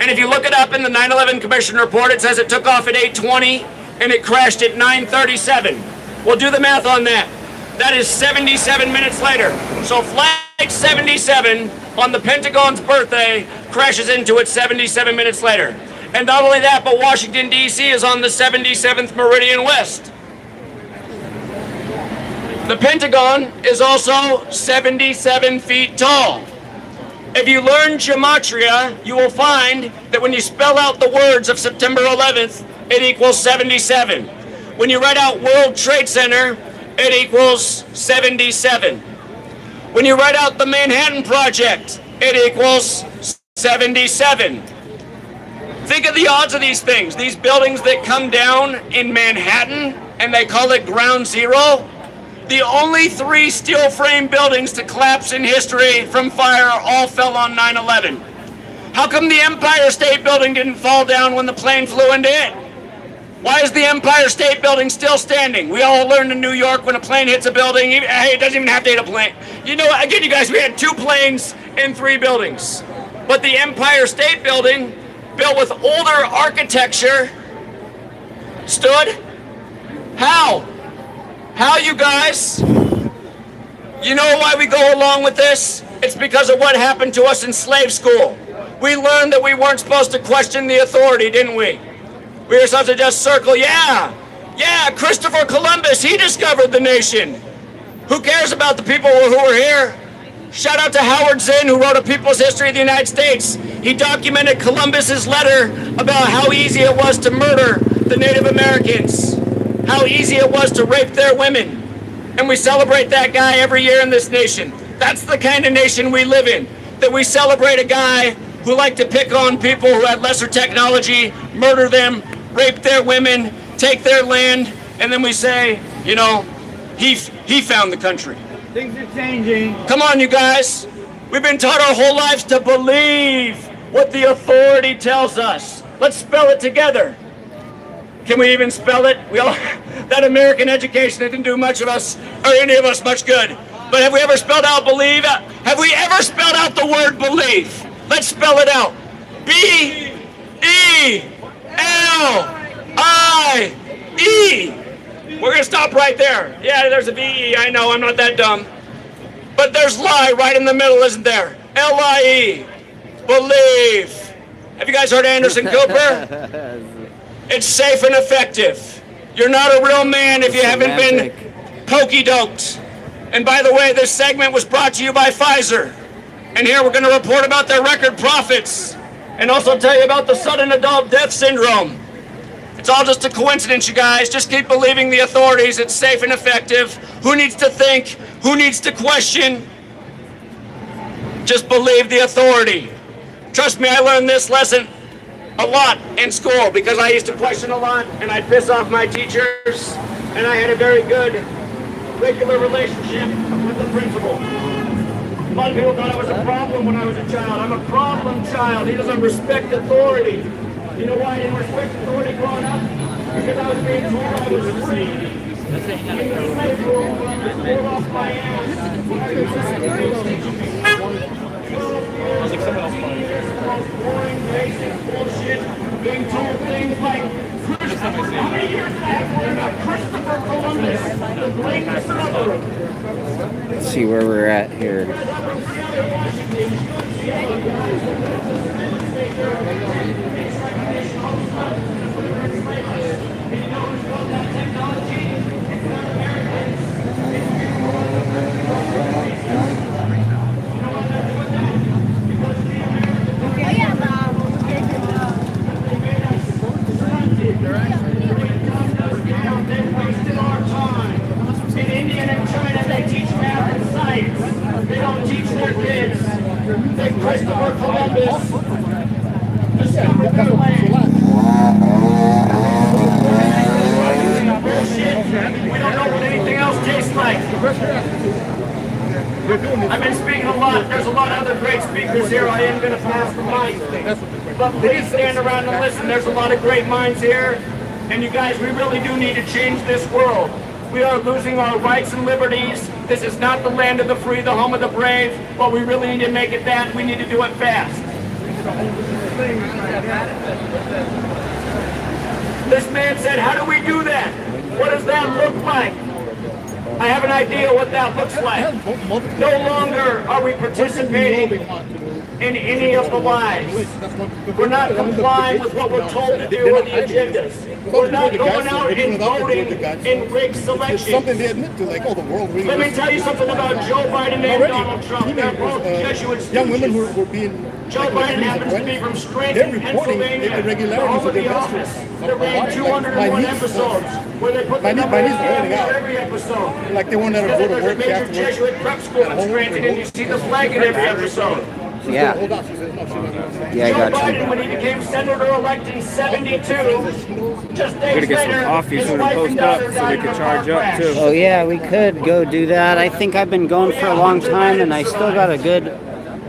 Speaker 1: And if you look it up in the 9/11 Commission report, it says it took off at 8:20 and it crashed at 9:37. Well, do the math on that. That is 77 minutes later. So Flight 77 on the Pentagon's birthday crashes into it 77 minutes later. And not only that, but Washington, D.C. is on the 77th meridian west. The Pentagon is also 77 feet tall. If you learn gematria, you will find that when you spell out the words of September 11th, it equals 77. When you write out World Trade Center, it equals 77. When you write out the Manhattan Project, it equals 77. Think of the odds of these things. These buildings that come down in Manhattan, and they call it ground zero, the only 3 steel frame buildings to collapse in history from fire all fell on 9/11. How come the Empire State Building didn't fall down when the plane flew into it? Why is the Empire State Building still standing? We all learned in New York when a plane hits a building, hey, it doesn't even have to hit a plane. You know, again, you guys, we had 2 planes and 3 buildings. But the Empire State Building, built with older architecture, stood? How? How, you guys? You know why we go along with this? It's because of what happened to us in slave school. We learned that we weren't supposed to question the authority, didn't we? We were supposed to just circle, yeah, Christopher Columbus, he discovered the nation. Who cares about the people who were here? Shout out to Howard Zinn, who wrote A People's History of the United States. He documented Columbus's letter about how easy it was to murder the Native Americans, how easy it was to rape their women. And we celebrate that guy every year in this nation. That's the kind of nation we live in, that we celebrate a guy who liked to pick on people who had lesser technology, murder them, rape their women, take their land, and then we say, you know, he found the country.
Speaker 12: Things are changing.
Speaker 1: Come on, you guys. We've been taught our whole lives to believe what the authority tells us. Let's spell it together. Can we even spell it? That American education didn't do much of us, or any of us, much good. But have we ever spelled out believe? Have we ever spelled out the word believe? Let's spell it out. B-E-L-I-E. We're going to stop right there. Yeah, there's a V-E. I know, I'm not that dumb. But there's lie right in the middle, isn't there? L-I-E. Believe. Have you guys heard Anderson Cooper? It's safe and effective. You're not a real man if you haven't been pokey-doked. And by the way, this segment was brought to you by Pfizer. And here we're going to report about their record profits and also tell you about the sudden adult death syndrome. It's all just a coincidence, you guys. Just keep believing the authorities. It's safe and effective. Who needs to think? Who needs to question? Just believe the authority. Trust me, I learned this lesson a lot in school because I used to question a lot and I'd piss off my teachers, and I had a very good regular relationship with the principal. A lot of people thought I was a problem when I was a child. I'm a problem child. He doesn't respect authority. You know why I didn't respect authority growing up? Because I was being told I was free. In the slave room, I was pulled off my ass. Boring, basic bullshit, being told things like, how many years back were about Christopher Columbus, the great discoverer?
Speaker 3: Let's see where we're at here.
Speaker 1: In India and China, they teach math and science. They don't teach their kids that Christopher Columbus discovered their land. Bullshit. We don't know what anything else tastes like. I've been speaking a lot. There's a lot of other great speakers here. I am going to pass the mic. But please stand around and listen. There's a lot of great minds here. And you guys, we really do need to change this world. We are losing our rights and liberties. This is not the land of the free, the home of the brave, but we really need to make it that. We need to do it fast. This man said, how do we do that? What does that look like? I have an idea what that looks like. No longer are we participating in any of the lies. We're not complying with what we're told to do on the agendas. We're not going out and voting in rigged selections.
Speaker 5: Something they admit to, like, oh, the world really.
Speaker 1: Let me tell you something about Joe Biden and Donald Trump. They're both Jesuits.
Speaker 5: Young women who were being.
Speaker 1: Joe Biden happens to be from Scranton, Pennsylvania, the home of the office. They ran 201 episodes where they put the number of every episode.
Speaker 5: Like they wanted to go to work
Speaker 1: major Jesuit prep school in Scranton, and you see the flag in every episode.
Speaker 3: Yeah. Yeah, I got
Speaker 1: Joe
Speaker 3: you.
Speaker 1: Biden, when he became senator-elect in '72, just days later, his wife and daughter died of a car crash.
Speaker 3: Oh yeah, we could go do that. I think I've been going for a long time, and I still got a good.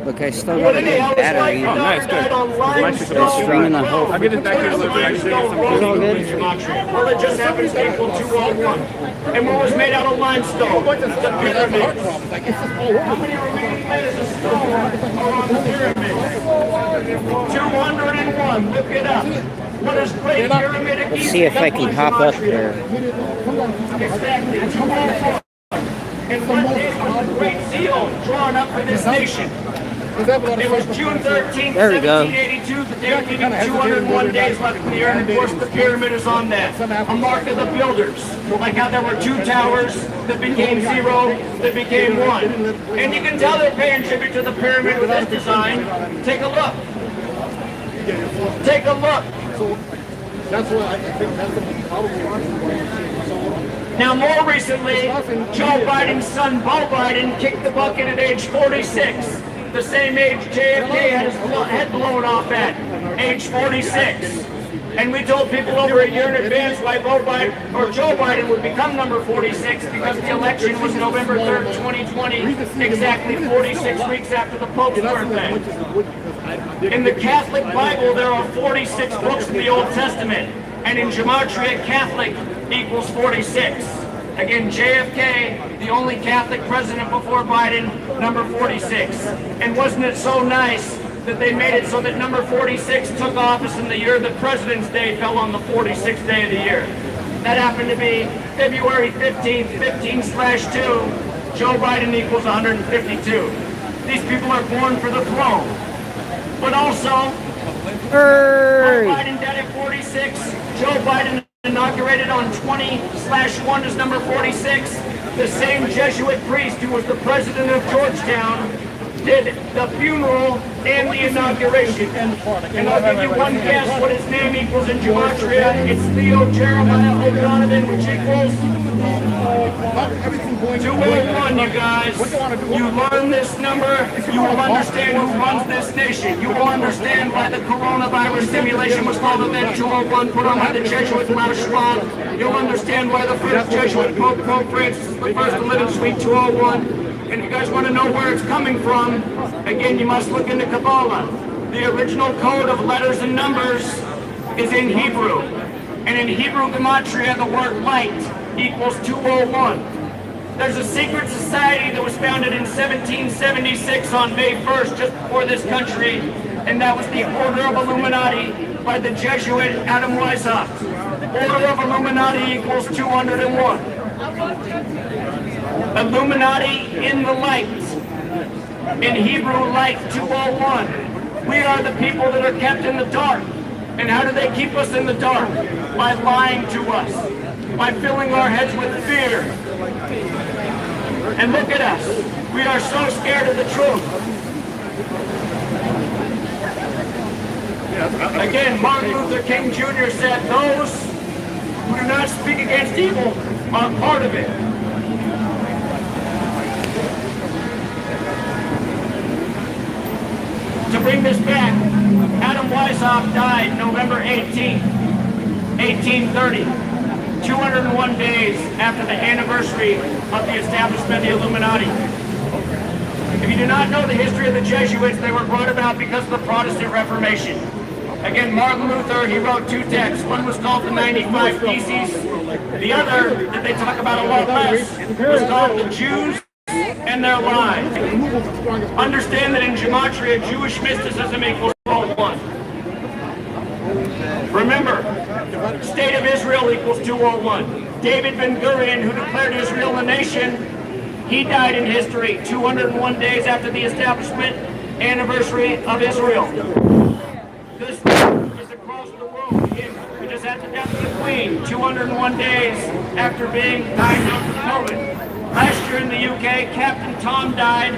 Speaker 3: Look, I still got a good battery.
Speaker 4: Oh, nice, good.
Speaker 3: It's stringing the whole.
Speaker 4: I'll get this back here a little bit.
Speaker 3: It's all good.
Speaker 1: Well, it just happens to equal 201. And what was made out of limestone? The pyramids. How many remaining layers of stone are on the pyramids? 201. Look it up. What is Great Pyramid of
Speaker 3: Let's see if I can hop up there.
Speaker 1: Exactly. 201. And what date was the Great Seal drawn up for this nation? It was June 13th, 1782, the day leaving 201 days left in the year, and of course the pyramid is on that. A mark of the builders, like how there were 2 towers that became 0, that became 1. And you can tell they're paying tribute to the pyramid with this design. Take a look. Take a look.
Speaker 5: That's what I think that's the probably.
Speaker 1: Now, more recently, Joe Biden's son, Beau Biden, kicked the bucket at age 46. The same age JFK had his head blown off at, age 46. And we told people over a year in advance why Beau Biden, or Joe Biden would become number 46 because the election was November 3rd, 2020, exactly 46 weeks after the Pope's birthday. In the Catholic Bible, there are 46 books in the Old Testament, and in Gematria, Catholic equals 46. Again, JFK, the only Catholic president before Biden, number 46. And wasn't it so nice that they made it so that number 46 took office in the year that President's Day fell on the 46th day of the year. That happened to be February 15th, 15/2. Joe Biden equals 152. These people are born for the throne. But also, Joe Biden died at 46. Joe Biden inaugurated on 20/1 as number 46. The same Jesuit priest who was the president of Georgetown did the funeral and the inauguration. And I'll give you one guess what his name equals in Gematria. It's Theo Jeremiah O'Donovan, which equals 201, you guys. You learn this number, you will understand who runs this nation. You will understand why the coronavirus simulation was called Event 201, put on by the Jesuit Klaus Schwab. You'll understand why the first Jesuit Pope Francis is the first to live in Suite 201. And you guys want to know where it's coming from, again, you must look into Kabbalah. The original code of letters and numbers is in Hebrew. And in Hebrew Gematria, the word light equals 201. There's a secret society that was founded in 1776 on May 1st, just before this country, and that was the Order of Illuminati by the Jesuit Adam Weishaupt. Order of Illuminati equals 201. Illuminati in the light. In Hebrew, light 201. We are the people that are kept in the dark. And how do they keep us in the dark? By lying to us. By filling our heads with fear. And look at us. We are so scared of the truth. Again, Martin Luther King Jr. said, those who do not speak against evil are part of it. To bring this back, Adam Weishaupt died November 18th, 1830, 201 days after the anniversary of the establishment of the Illuminati. If you do not know the history of the Jesuits, they were brought about because of the Protestant Reformation. Again, Martin Luther, he wrote two texts. One was called the 95 Theses. The other, that they talk about a lot less, was called the Jews and their lives. Understand that in Gematria, Jewish mysticism equals 201. Remember, State of Israel equals 201. David Ben-Gurion, who declared Israel a nation, he died in history 201 days after the establishment anniversary of Israel. This is across the world. We just had the death of the Queen 201 days after being diagnosed with COVID. Last year in the UK, Captain Tom died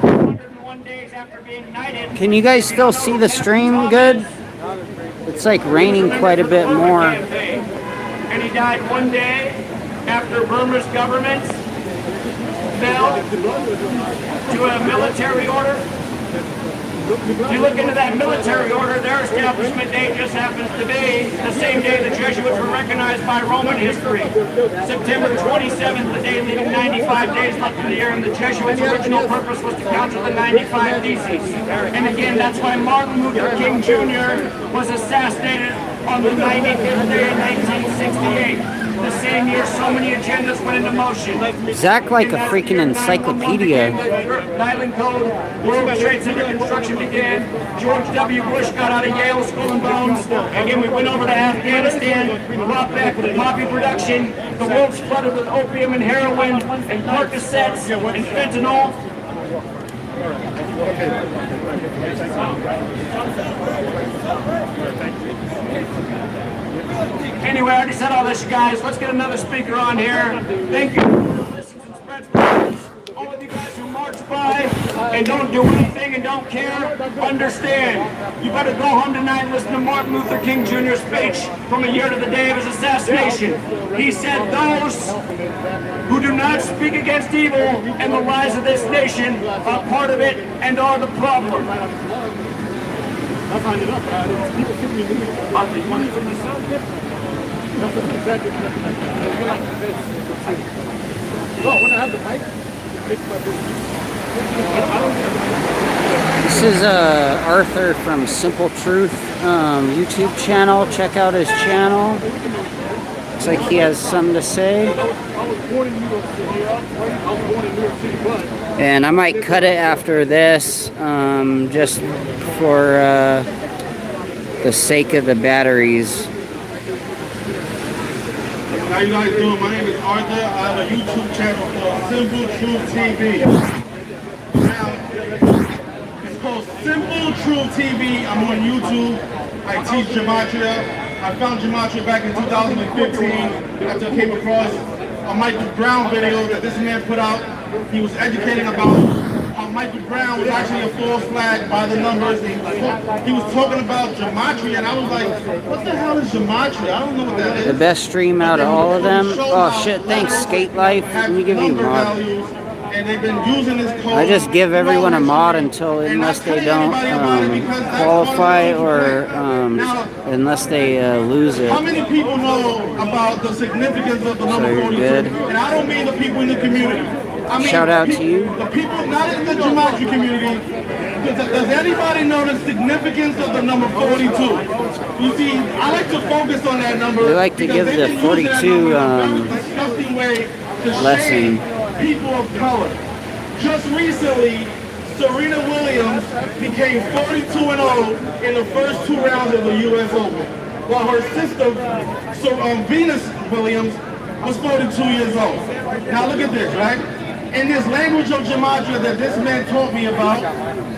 Speaker 1: 101 days after being knighted.
Speaker 3: Can you guys still see the stream good? It's like raining quite a bit more.
Speaker 1: And he died one day after Burma's government fell to a military order. If you look into that military order, their establishment date just happens to be the same day the Jesuits were recognized by Roman history. September 27th, the day leaving 95 days left in the year, and the Jesuits' original purpose was to counter the 95 Theses. And again, that's why Martin Luther King Jr. was assassinated on the 95th day in 1968. The same year so many agendas went into motion.
Speaker 3: Zach like a freaking encyclopedia.
Speaker 1: Dialing code, World Trade Center construction began, George W. Bush got out of Yale Skull and Bones, again we went over to Afghanistan, we brought back the poppy production, the world's flooded with opium and heroin, and Percocets, and fentanyl. Anyway, I already said all this, you guys. Let's get another speaker on here. Thank you. All of you guys who march by and don't do anything and don't care, understand. You better go home tonight and listen to Martin Luther King Jr.'s speech from a year to the day of his assassination. He said, those who do not speak against evil and the lies of this nation are part of it and are the problem.
Speaker 5: I signed it up, but people give me money for myself. That's exactly what when I have the mic, it's my business.
Speaker 3: This is Arthur from Simple Truth YouTube channel. Check out his channel. Looks like he has something to say.
Speaker 5: born in New York City. I was born in New York City, but.
Speaker 3: And I might cut it after this, just for the sake of the batteries.
Speaker 14: How you guys doing? My name is Arthur. I have a YouTube channel called Simple Truth TV. Now, it's called Simple Truth TV. I'm on YouTube. I teach Gematria. I found Gematria back in 2015 after I came across a Michael Brown video that this man put out. He was educating about how Michael Brown was actually a false flag by the numbers. He was talking about Gematria, and I was like, what the hell is Gematria? I don't know what that is.
Speaker 3: The best stream out of all of them. Oh shit, thanks Skate Life. Let me give you a mod.
Speaker 14: And they've been using this code.
Speaker 3: I just give everyone a mod unless they don't qualify or unless they lose it.
Speaker 14: How many people know about the significance of the number 42? And I don't mean the people in the community. I mean,
Speaker 3: shout out to you.
Speaker 14: The people not in the Gematria community. Does anybody know the significance of the number 42? You see, I like to focus on that number.
Speaker 3: We like to give the 42 lesson.
Speaker 14: People of color. Just recently, Serena Williams became 42-0 in the first 2 rounds of the U.S. Open, while her sister, Venus Williams, was 42 years old. Now look at this, right? In this language of Gematria that this man taught me about,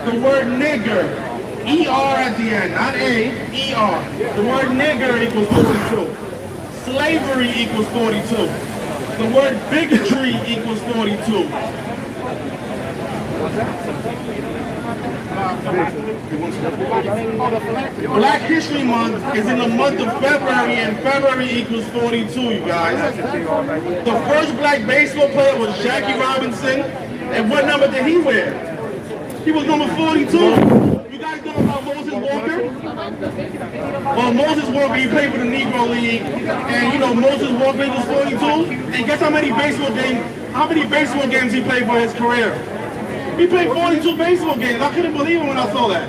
Speaker 14: the word nigger, E-R at the end, not A, E-R. The word nigger equals 42. Slavery equals 42. The word bigotry equals 42. Black History Month is in the month of February, and February equals 42, you guys. The first black baseball player was Jackie Robinson, and what number did he wear? He was number 42. You guys know about Moses Walker? Well, Moses Walker, he played for the Negro League, and you know Moses Walker was 42. And guess how many baseball games he played for his career? He played 42 baseball games. I couldn't believe it when I saw that.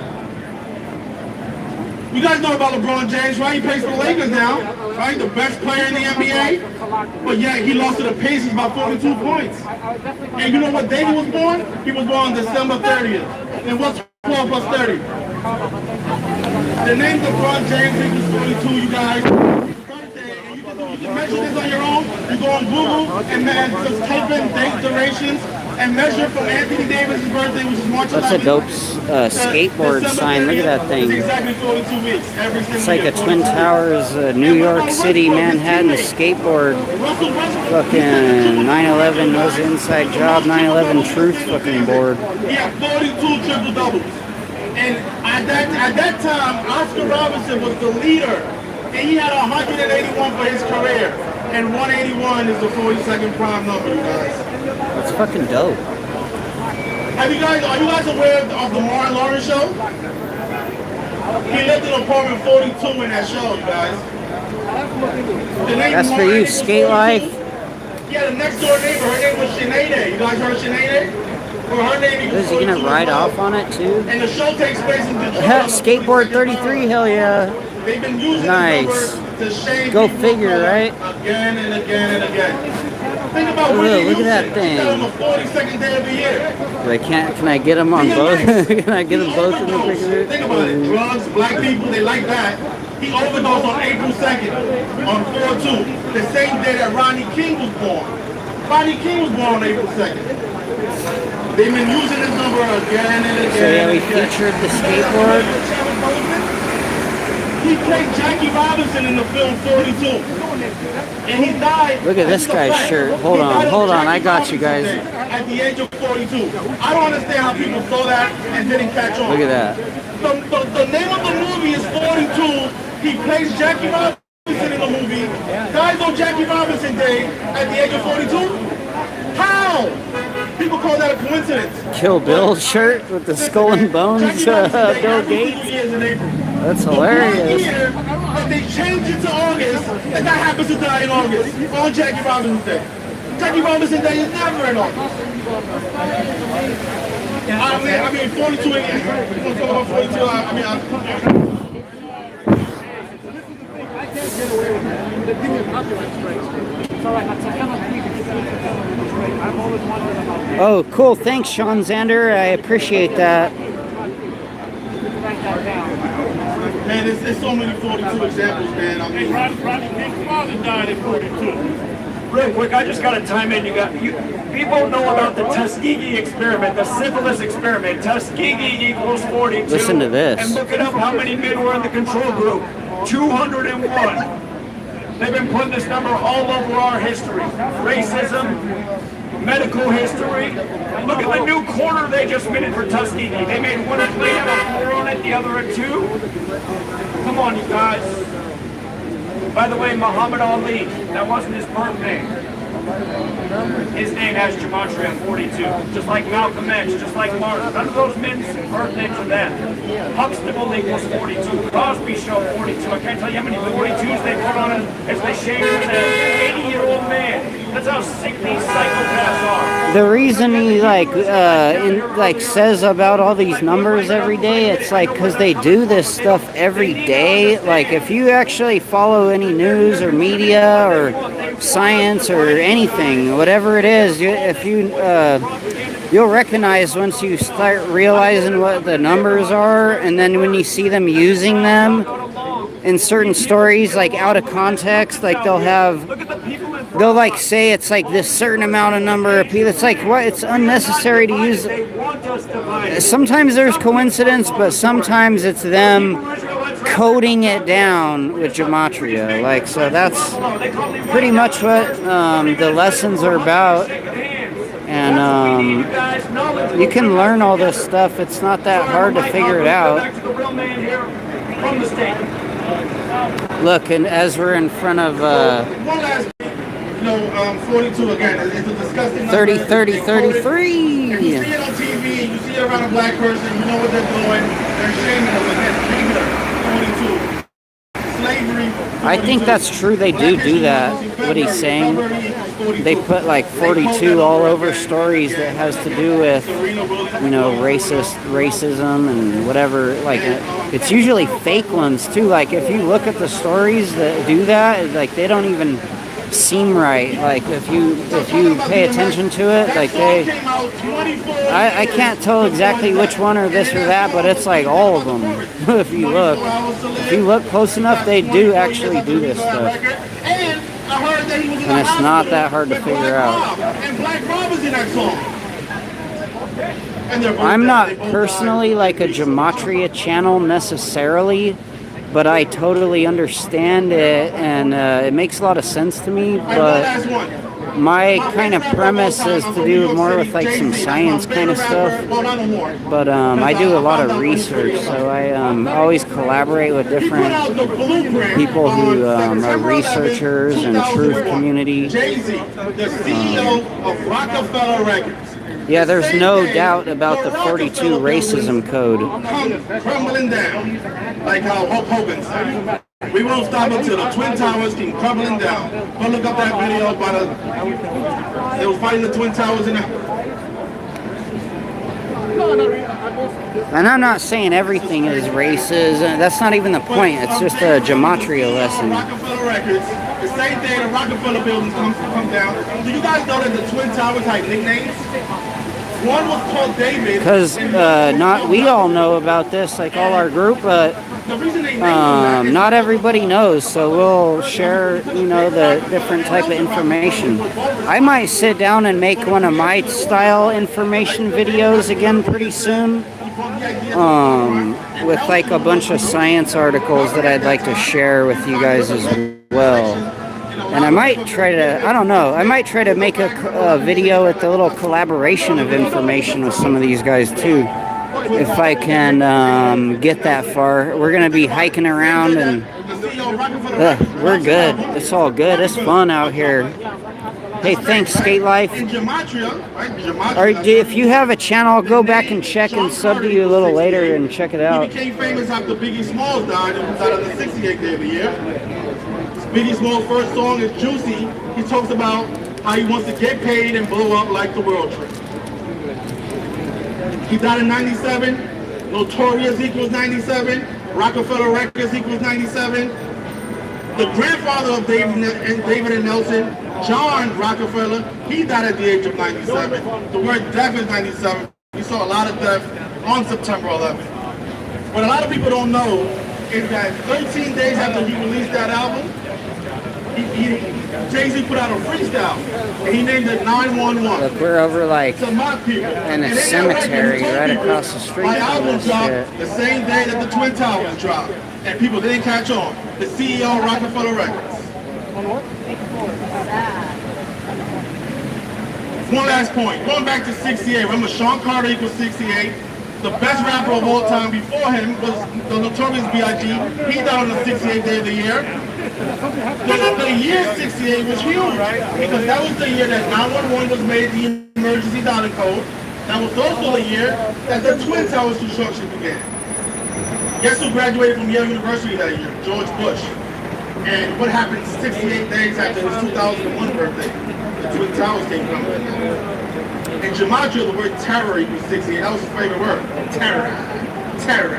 Speaker 14: You guys know about LeBron James, right? He plays for the Lakers now, right? The best player in the NBA. But yeah, he lost to the Pacers by 42 points. And you know what day he was born? He was born December 30th. And what's 12 plus 30? The name LeBron James equals 42, you guys. You can measure this on your own. You go on Google and just type in date durations and measure from Anthony Davis' birthday, which is March 11th.
Speaker 3: That's a dope skateboard sign. Look at that thing.
Speaker 14: Exactly 42 weeks.
Speaker 3: It's like a Twin Towers, New York City, Manhattan skateboard. Fucking 9/11 was the inside job. 9/11 truth fucking board.
Speaker 14: He had 42 triple doubles. And at that time, Oscar Robinson was the leader. And he had 181 for his career. And 181 is the 42nd prime number, you guys.
Speaker 3: That's fucking dope.
Speaker 14: Are you guys aware of the Martin Lawrence show? He lived in apartment 42 in that show, you guys.
Speaker 3: That's for you, Skate Life.
Speaker 14: Yeah, the next door neighbor, her name was Sinead. You guys heard of Sinead? Her name
Speaker 3: Is he gonna ride off on it too?
Speaker 14: And the show takes place in Detroit.
Speaker 3: Skateboard 33, hell yeah.
Speaker 14: They've been using
Speaker 3: nice.
Speaker 14: To shame
Speaker 3: go figure, right?
Speaker 14: Again and again and again. Think about
Speaker 3: look at that thing.
Speaker 14: On the 42nd day of the year.
Speaker 3: Can I get them on both? Can I get them both in the picture?
Speaker 14: Think about it. Drugs, black people, they like that. He overdosed on April 2nd, on 4/2, the same day that Rodney King was born. Rodney King was born on April 2nd. They've been using this number again and again.
Speaker 3: So yeah, we featured the skateboard.
Speaker 14: He played Jackie Robinson in the film 42. And he died.
Speaker 3: Look at this guy's shirt. Hold on, I got you guys.
Speaker 14: At the age of 42. I don't understand how people saw that and didn't catch on.
Speaker 3: Look at that.
Speaker 14: The name of the movie is 42. He plays Jackie Robinson in the movie. Dies on Jackie Robinson Day at the age of 42. How? People call that a coincidence.
Speaker 3: Kill Bill shirt with the skull and bones, Bill Gates. That's hilarious.
Speaker 14: But they changed it to August, and that happens to die in August, on Jackie Robinson Day. Jackie Robinson Day is never in August. I mean 42 again. You want to talk about 42? I can't get away with it. The thing with copyright strikes. It's all right. I cannot read it.
Speaker 3: Oh, cool. Thanks, Sean Zander. I appreciate that.
Speaker 14: Man, there's so many 42 examples, man. I mean, Rodney King's father died at 42.
Speaker 1: Real quick, I just got to chime in. People know about the Tuskegee experiment, the syphilis experiment. Tuskegee equals 42.
Speaker 3: Listen to this.
Speaker 1: And look it up how many men were in the control group. 201. They've been putting this number all over our history. Racism, medical history. And look at the new corner they just minted for Tuskegee. They made one claim, a 4 on it, the other a 2. Come on, you guys. By the way, Muhammad Ali, that wasn't his birth name. His name has Gematria 42. Just like Malcolm X, just like Martin. None of those men's birth names are that. Huxtable equals 42. Cosby Show 42. I can't tell you how many 42s they put on it as they shame him as an 80-year-old man. That's how sick these psychopaths are.
Speaker 3: The reason he says about all these numbers every day, it's like because they do this stuff every day. Like if you actually follow any news or media or science or anything, whatever it is, you'll recognize once you start realizing what the numbers are, and then when you see them using them in certain stories, like out of context, like they'll like say it's like this certain amount of number of people. It's like, what? It's unnecessary to use. Sometimes there's coincidence, but sometimes it's them coding it down with gematria. Like, so that's pretty much what the lessons are about. And you can learn all this stuff. It's not that hard to figure it out. Look, and as we're in front of
Speaker 14: 42 again. It's a disgusting
Speaker 3: 30, 30, 33.
Speaker 14: If you see it on TV, you see it around a black person, you know what they're doing. They're shaming them again. 42. Slavery. 42.
Speaker 3: I think that's true. They do that. What he's saying. They put like 42 all over stories that has to do with, racism and whatever. Like, it's usually fake ones too. Like, if you look at the stories that do that, like they don't even seem right. Like if you pay attention to it, like I can't tell exactly which one or this or that, but it's like all of them. If you look close enough, they do actually do this stuff, and it's not that hard to figure out. I'm not personally like a gematria channel necessarily, but I totally understand it, and it makes a lot of sense to me. But my kind of premise is to do more with like some science kind of stuff. But I do a lot of research, so I always collaborate with different people who are researchers and truth community.
Speaker 14: Jay-Z, the CEO of Rockefeller Records.
Speaker 3: Yeah, there's no doubt about the 42 racism code.
Speaker 14: Crumbling down, like how Hulk Hogan said. We won't stop until the Twin Towers keep crumbling down. Go look up that video about they were fighting the Twin Towers in
Speaker 3: And I'm not saying everything is racist. That's not even the point. It's just a gematria lesson.
Speaker 14: Rockefeller Records, the same day the Rockefeller buildings come down. Do you guys know that the Twin Towers had nicknames? One was called David.
Speaker 3: Because we all know about this, like all our group, but not everybody knows. So we'll share, the different type of information. I might sit down and make one of my style information videos again pretty soon, with like a bunch of science articles that I'd like to share with you guys as well. And I might try to, I don't know, I might try to make a video with a little collaboration of information with some of these guys too. If I can get that far. We're going to be hiking around and we're good. It's all good. It's fun out here. Hey, thanks, Skate Life. If you have a channel, go back and check and sub to you a little later and check it out.
Speaker 14: He became famous after Biggie Smalls died. It was out of the 68th day of the year. Biggie Smalls' first song is Juicy. He talks about how he wants to get paid and blow up like the World Trade. He died in 97. Notorious equals 97. Rockefeller Records equals 97. The grandfather of David and Nelson John Rockefeller, he died at the age of 97. The word death is 97. We saw a lot of death on September 11th. What a lot of people don't know is that 13 days after he released that album, Jay-Z put out a freestyle, and he named it 911.
Speaker 3: Look, we're over like
Speaker 14: to mock people.
Speaker 3: in a cemetery right across the street
Speaker 14: My
Speaker 3: from
Speaker 14: album
Speaker 3: this
Speaker 14: dropped
Speaker 3: shit.
Speaker 14: the same day that the Twin Towers dropped, and people didn't catch on. The CEO of Rockefeller Records. One last point. Going back to 68. Remember, Sean Carter equals 68. The best rapper of all time before him was the Notorious B.I.G. He died on the 68th day of the year. The year 68 was huge because that was the year that 911 was made the emergency dialing code. That was also the year that the Twin Towers construction began. Guess who graduated from Yale University that year? George Bush. And what happened 68 days after his 2001 birthday? The Twin Towers came down. In Gematria, the word terror equals 68. That was his favorite word. Terror. Terror.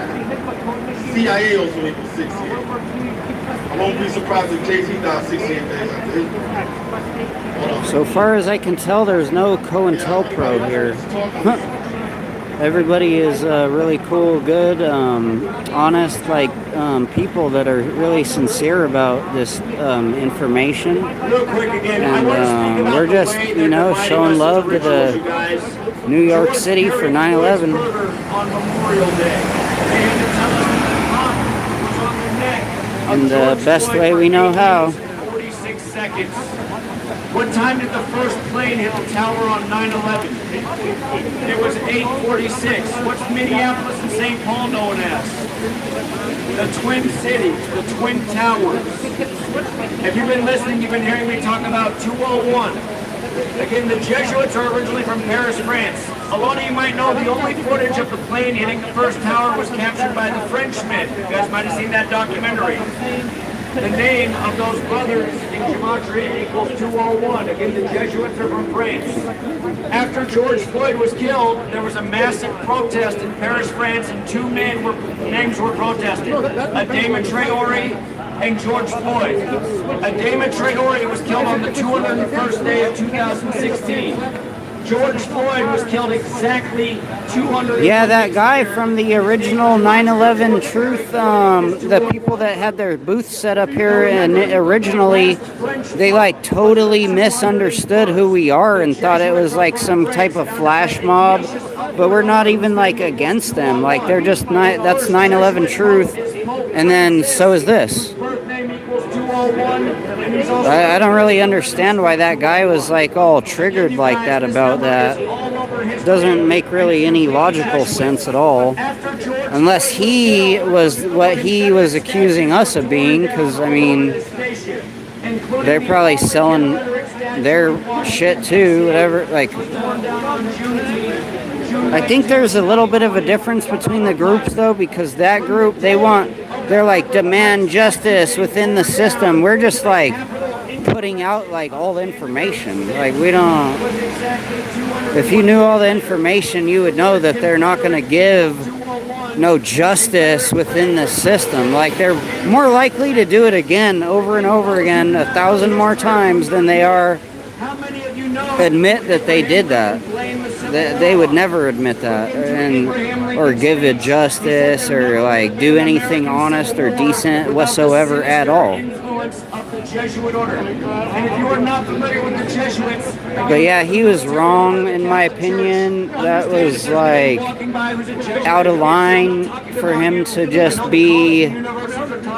Speaker 14: CIA also equals 68. I won't be surprised if Jay-Z died 68 days after his birthday.
Speaker 3: So far as I can tell, there's no COINTELPRO here. Everybody is really cool, good, honest, like people that are really sincere about this information. And we're just, you know, showing love to the New York City for 9/11. In the best way we know how.
Speaker 1: 46 seconds. What time did the first plane hit the tower on 9/11? It was 8:46. What's Minneapolis and St. Paul known as? The Twin Cities, the Twin Towers. If you've been listening, you've been hearing me talk about 201. Again, the Jesuits are originally from Paris, France. A lot of you might know the only footage of the plane hitting the first tower was captured by the Frenchmen. You guys might have seen that documentary. The name of those brothers in Gematria equals 201. Again, the Jesuits are from France. After George Floyd was killed, there was a massive protest in Paris, France, and two names were protested. Adama Traoré and George Floyd. Adama Traoré was killed on the 201st day of 2016. George Floyd was killed exactly 200.
Speaker 3: Yeah, that guy from the original 9/11 Truth, the people that had their booth set up here, and originally they like totally misunderstood who we are and thought it was like some type of flash mob, but we're not even like against them. Like they're just that's 9/11 Truth, and then so is this. I don't really understand why that guy was like all triggered like that about that. Doesn't make really any logical sense at all. Unless he was what he was accusing us of being, because I mean, they're probably selling their shit too, whatever. Like, I think there's a little bit of a difference between the groups though, because that group, they're like demand justice within the system. We're just like putting out like all the information. Like we don't, if you knew all the information, you would know that they're not going to give no justice within the system. Like they're more likely to do it again over and over again 1,000 more times than they are admit that they did that. They would never admit that or give it justice or like do anything honest or decent whatsoever at all. But yeah, he was wrong in my opinion. That was like out of line for him to just be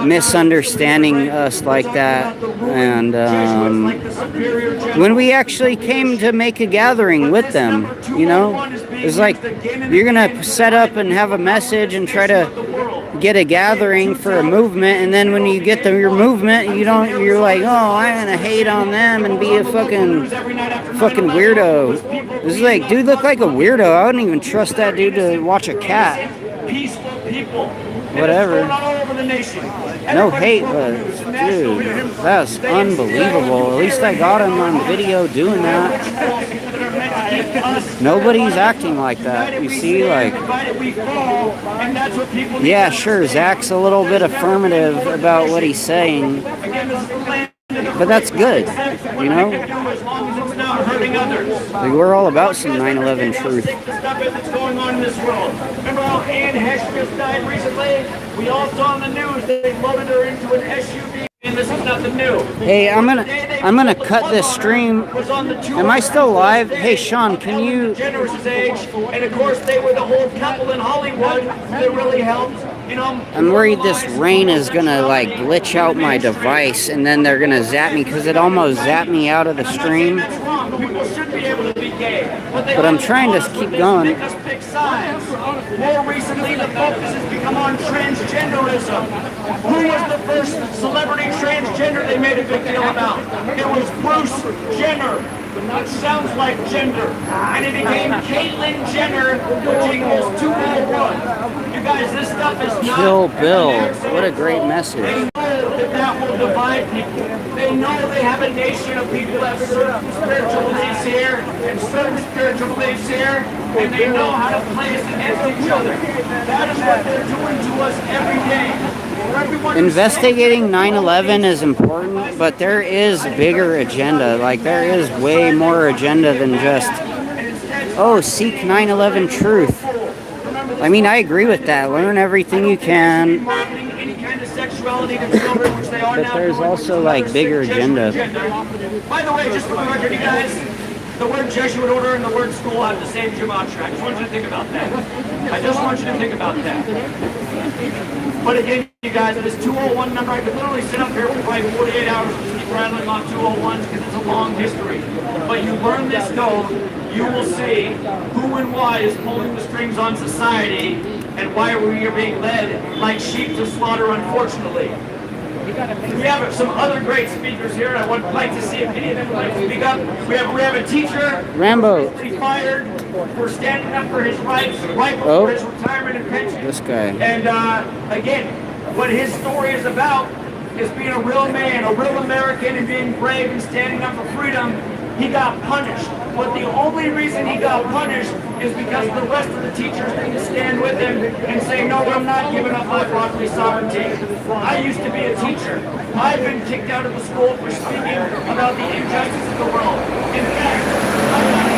Speaker 3: misunderstanding us like that. And when we actually came to make a gathering with them, you know, it's like you're gonna set up and have a message and try to get a gathering for a movement, and then when you get your movement, you're like, oh, I'm gonna hate on them and be a fucking weirdo. This is like, dude, look like a weirdo. I wouldn't even trust that dude to watch a cat. Whatever. No hate, but dude, that's unbelievable. At least I got him on video doing that. Nobody's acting like that. You see, like, yeah, sure, Zach's a little bit affirmative about what he's saying. But that's good, you know?
Speaker 1: As long as it's not hurting others.
Speaker 3: Like, we're all about some 9/11 truth.
Speaker 1: That's going on in this world. Remember how Anne Hesh just died recently? We all saw on the news they loaded her into an SUV, and this is nothing new.
Speaker 3: Hey, I'm gonna cut this stream. Am I still live? Hey, Sean, can you?
Speaker 1: Generous age, and of course they were the whole couple in Hollywood that really helped. You know,
Speaker 3: I'm worried this rain is gonna like glitch out my device, and then they're gonna zap me because it almost zapped me out of the stream. But I'm trying to keep going.
Speaker 1: More recently, the focus has become on transgenderism. Who was the first celebrity transgender they made a big deal about? It was Bruce Jenner, which sounds like gender. And it became Caitlyn Jenner, which equals 201. You guys, this stuff is not...
Speaker 3: Kill Bill. What a great message.
Speaker 1: That will divide people. They know they have a nation of people that have certain spiritual beliefs here and certain spiritual beliefs here, and they know how to play us against each other. That is what they're doing to us every day.
Speaker 3: Investigating 9/11 is important, but there is bigger agenda. Like, there is way more agenda than just, oh, seek 9/11 truth. I mean, I agree with that. Learn everything you can. But there's also like bigger agenda.
Speaker 1: By the way, just for the record, you guys, the word Jesuit order and the word school have the same gematria. I just want you to think about that. I just want you to think about that. But again, you guys, this 201 number, I could literally sit up here for probably 48 hours and keep rattling off 201s because it's a long history. But you learn this code, you will see who and why is pulling the strings on society and why we are being led like sheep to slaughter, unfortunately. We have some other great speakers here, and I would like to see if any of them would like to speak up. We have a teacher,
Speaker 3: Rambo.
Speaker 1: He fired for standing up for his rights right before his retirement and pension.
Speaker 3: This guy.
Speaker 1: And again, what his story is about is being a real man, a real American, and being brave and standing up for freedom. He got punished. But the only reason he got punished is because the rest of the teachers didn't stand with him and say, no, I'm not giving up my broccoli sovereignty. I used to be a teacher. I've been kicked out of the school for speaking about the injustice of the world. In fact, I'm not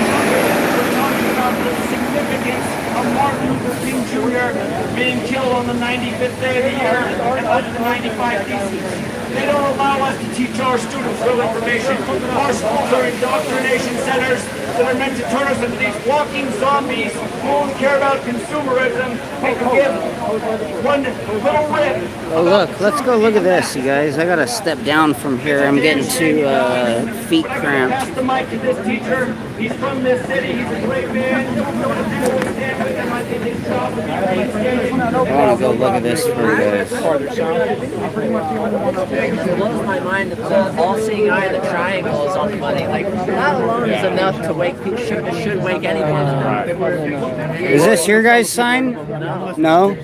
Speaker 1: talking about the significance of Martin Luther King Jr. being killed on the 95th day of the year and of the 95 Theses. They don't allow us to teach our students real information. Our schools are indoctrination centers that are meant to turn us into these walking zombies who only care about consumerism and can give one little rib.
Speaker 3: Oh look, let's go look at this, you guys. I gotta step down from here. I'm getting too feet cramped.
Speaker 1: Pass the mic to this teacher. He's from this city. He's a great man.
Speaker 3: I wanna go look at this for you guys.
Speaker 15: It blows my mind that the all-seeing eye of the triangle is on the money. Like, that alone is enough to wake people, should wake anyone up.
Speaker 3: Is this your guys' sign? No?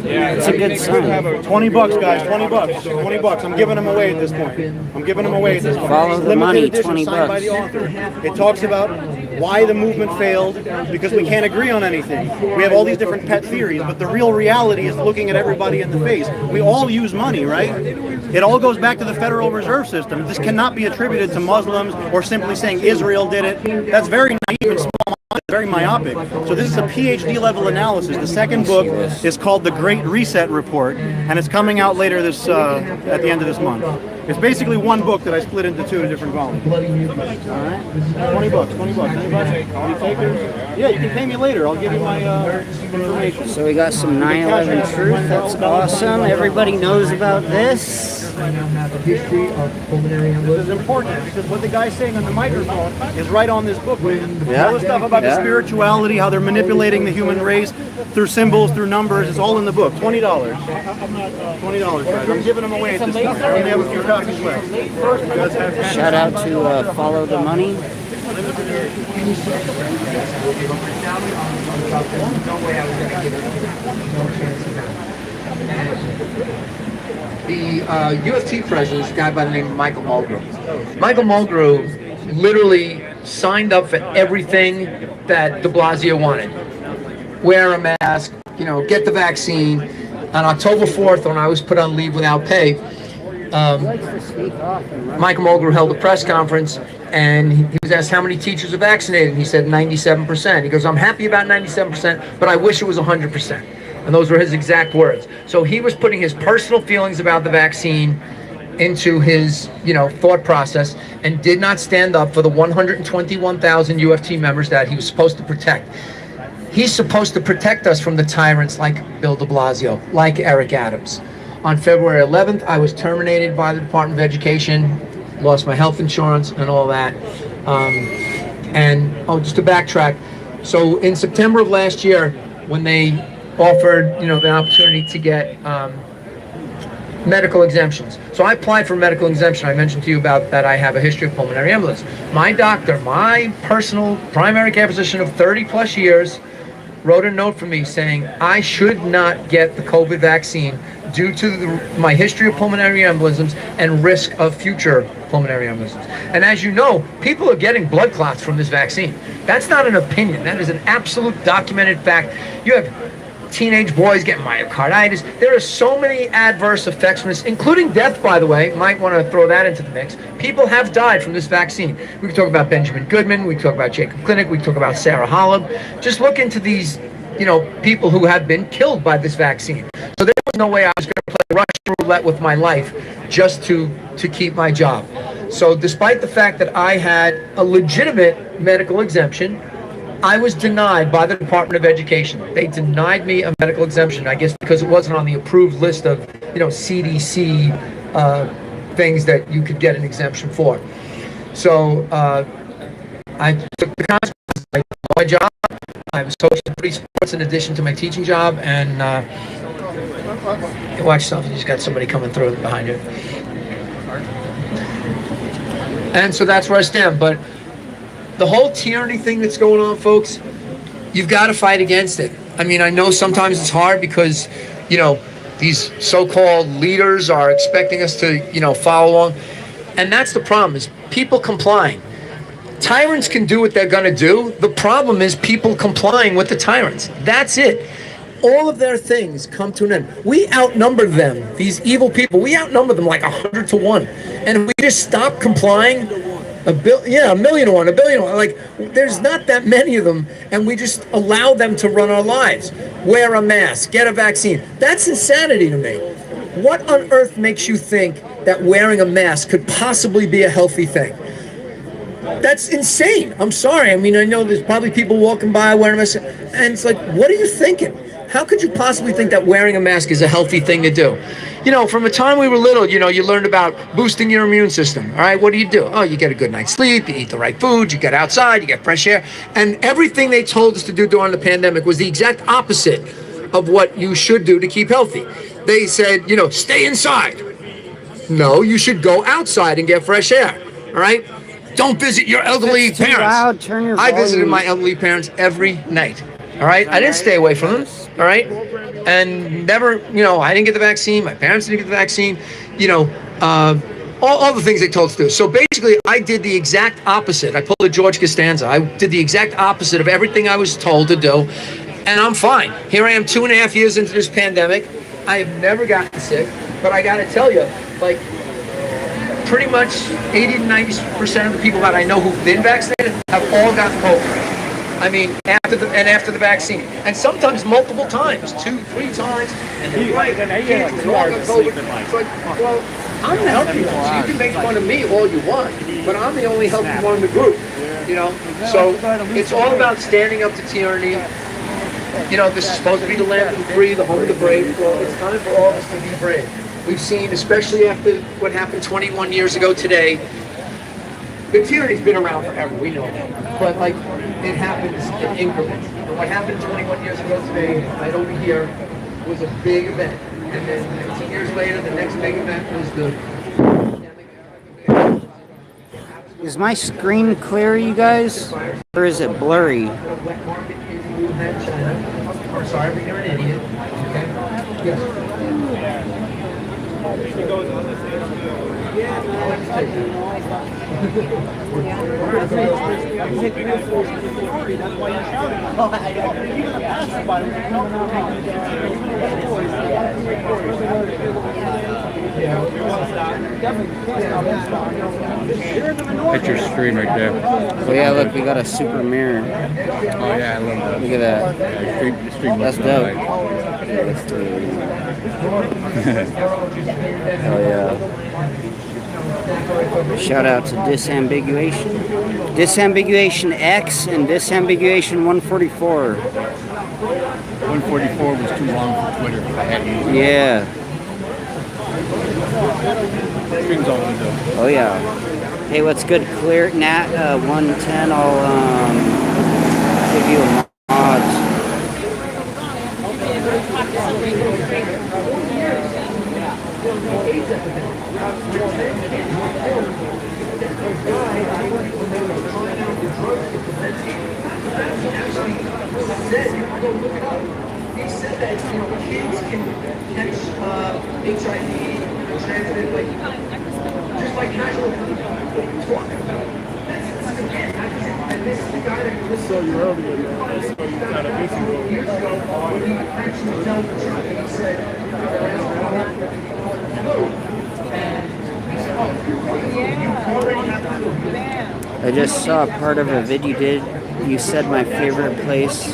Speaker 3: It's a good sign.
Speaker 5: $20, guys. $20. I'm giving them away at this point.
Speaker 3: Follow the money, $20.
Speaker 5: By the author. It talks about why the movement failed, because we can't agree on anything. We have all these different pet theories, but the real reality is looking at everybody in the face. We all use money, right? It all goes back to the Federal Reserve System. This cannot be attributed to Muslims or simply saying Israel did it. That's very naive and small. Very myopic. So this is a PhD level analysis. The second book is called The Great Reset Report, and it's coming out later this at the end of this month. It's basically one book that I split into two different volumes. All right, $20. Anybody? You take it? Yeah, you can pay me later. I'll give you my information.
Speaker 3: So we got some 9/11 truth. That's awesome. Everybody knows about this.
Speaker 5: This is important because what the guy's saying on the microphone is right on this book.
Speaker 3: Yeah.
Speaker 5: All the stuff about the spirituality, how they're manipulating the human race through symbols, through numbers, it's all in the book. $20. $20, guys. I'm giving them away at this time. I only have a few copies left.
Speaker 3: Shout out to Follow the Money.
Speaker 16: The UST president is a guy by the name of Michael Mulgrew. Michael Mulgrew literally signed up for everything that de Blasio wanted. Wear a mask, you know, get the vaccine. On October 4th, when I was put on leave without pay, Michael Mulgrew held a press conference, and he was asked how many teachers are vaccinated. He said 97%. He goes, I'm happy about 97%, but I wish it was 100%. And those were his exact words. So he was putting his personal feelings about the vaccine into his, thought process, and did not stand up for the 121,000 UFT members that he was supposed to protect. He's supposed to protect us from the tyrants like Bill de Blasio, like Eric Adams. On February 11th, I was terminated by the Department of Education, lost my health insurance and all that. Just to backtrack, so in September of last year, when they offered, the opportunity to get medical exemptions. So I applied for medical exemption. I mentioned to you about that I have a history of pulmonary embolism. My doctor, my personal primary care physician of 30 plus years, wrote a note for me saying I should not get the COVID vaccine due to my history of pulmonary embolisms and risk of future pulmonary embolisms. And as you know, people are getting blood clots from this vaccine. That's not an opinion. That is an absolute documented fact. You have teenage boys getting myocarditis. There are so many adverse effects from this, including death, by the way. Might want to throw that into the mix. People have died from this vaccine. We can talk about Benjamin Goodman. We can talk about Jacob Clinic. We can talk about Sarah Hollab. Just look into these, people who have been killed by this vaccine. So there was no way I was going to play Russian roulette with my life just to keep my job. So despite the fact that I had a legitimate medical exemption, I was denied by the Department of Education. They denied me a medical exemption, I guess because it wasn't on the approved list of, CDC things that you could get an exemption for. So I took the consequences. I lost my job. I was coaching 3 sports in addition to my teaching job, and watch yourself. You just got somebody coming through behind you. And so that's where I stand. But the whole tyranny thing that's going on, folks, you've got to fight against it. I mean, I know sometimes it's hard because, these so-called leaders are expecting us to, follow along. And that's the problem, is people complying. Tyrants can do what they're going to do. The problem is people complying with the tyrants. That's it. All of their things come to an end. We outnumber them, these evil people. We outnumber them like 100 to 1. And if we just stop complying, a million to 1, a billion to 1. Like, there's not that many of them, and we just allow them to run our lives. Wear a mask, get a vaccine. That's insanity to me. What on earth makes you think that wearing a mask could possibly be a healthy thing? That's insane. I'm sorry. I mean, I know there's probably people walking by wearing a mask, and it's like, what are you thinking? How could you possibly think that wearing a mask is a healthy thing to do? From the time we were little, you learned about boosting your immune system. All right, what do? Oh, you get a good night's sleep, you eat the right food, you get outside, you get fresh air. And everything they told us to do during the pandemic was the exact opposite of what you should do to keep healthy. They said, stay inside. No, you should go outside and get fresh air. All right? Don't visit your elderly parents.
Speaker 3: Loud, turn your
Speaker 16: I visited
Speaker 3: volume.
Speaker 16: my elderly parents every night. All right? I didn't stay away from them. All right? And never, I didn't get the vaccine. My parents didn't get the vaccine. All the things they told us to do. So basically, I did the exact opposite. I pulled a George Costanza. I did the exact opposite of everything I was told to do. And I'm fine. Here I am 2.5 years into this pandemic. I have never gotten sick. But I got to tell you, like, pretty much 80 to 90% of the people that I know who've been vaccinated have all gotten COVID. I mean, after the vaccine, and sometimes multiple times, 2, 3 times, and they're right. Kids who all got COVID. It's like, well, I'm the healthy one, so you can make fun of me all you want, but I'm the only healthy one in the group. So it's all about standing up to tyranny. This is supposed to be the land of the free, the home of the brave. Well, it's time for all of us to be brave. We've seen, especially after what happened 21 years ago today, the tyranny's been around forever, we know that. But like, it happens in increments. And what happened 21 years ago today, right over here, was a big event. And then 15 years later, the next big event was the...
Speaker 3: Is my screen clear, you guys? Or is it blurry?
Speaker 16: I'm sorry, but you're an idiot. Okay? Yes.
Speaker 17: That's your screen right there.
Speaker 3: Oh yeah, look, we got a super mirror.
Speaker 17: Oh yeah, I love that.
Speaker 3: Look at that.
Speaker 17: Yeah, the stream
Speaker 3: That's dope. Oh yeah. Shout out to Disambiguation. Disambiguation X and Disambiguation 144.
Speaker 17: 144 was too long for Twitter. I had to use it.
Speaker 3: Yeah.
Speaker 17: Stream's all on though.
Speaker 3: Oh yeah. Hey, what's good? Clear Nat 110. I'll give you a mod.
Speaker 18: He said that kids can catch HIV transmitted just by casual talk. And this is the guy that was so you earlier. So you kind of missing years ago when he actually dealt with truck and he said, hello. And he said, oh, you already have to.
Speaker 3: I just saw part of a vid you did. You said my favorite place.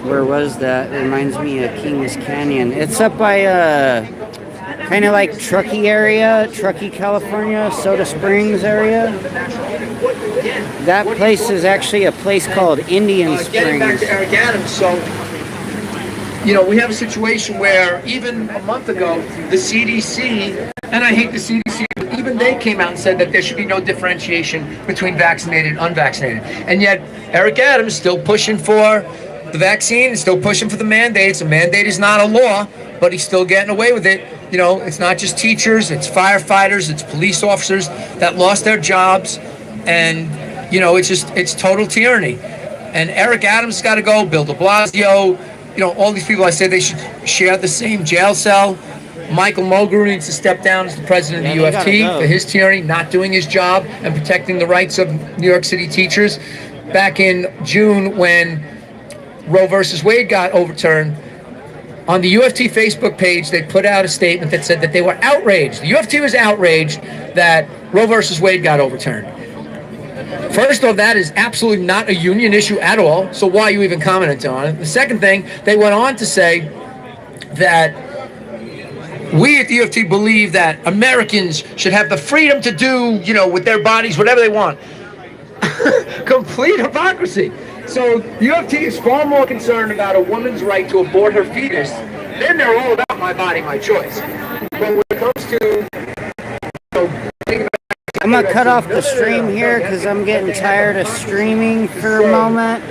Speaker 3: Where was that? It reminds me of Kings Canyon. It's up by kind of like Truckee area, Truckee, California, Soda Springs area. That place is actually a place called Indian
Speaker 16: Getting back
Speaker 3: Springs.
Speaker 16: to Eric Adams, so, you know, we have a situation where even a month ago, the CDC, and I hate the CDC, but even they came out and said that there should be no differentiation between vaccinated and unvaccinated. And yet, Eric Adams still pushing for the vaccine, and still pushing for the mandates. A mandate is not a law, but he's still getting away with it. You know, it's not just teachers, it's firefighters, it's police officers that lost their jobs. And, you know, it's total tyranny. And Eric Adams has got to go, Bill de Blasio, you know, all these people, I say they should share the same jail cell. Michael Mulgrew needs to step down as the president of the UFT for his tyranny, not doing his job and protecting the rights of New York City teachers. Back in June, when Roe versus Wade got overturned, on the UFT Facebook page, they put out a statement that said that they were outraged. The UFT was outraged that Roe versus Wade got overturned. First off, that is absolutely not a union issue at all, so why are you even commenting on it? The second thing, they went on to say that we at the UFT believe that Americans should have the freedom to do, you know, with their bodies, whatever they want. Complete hypocrisy. So the UFT is far more concerned about a woman's right to abort her fetus than they're all about my body, my choice. But when it comes to, you know,
Speaker 3: I'm gonna cut off the stream here because I'm getting tired of streaming for a moment.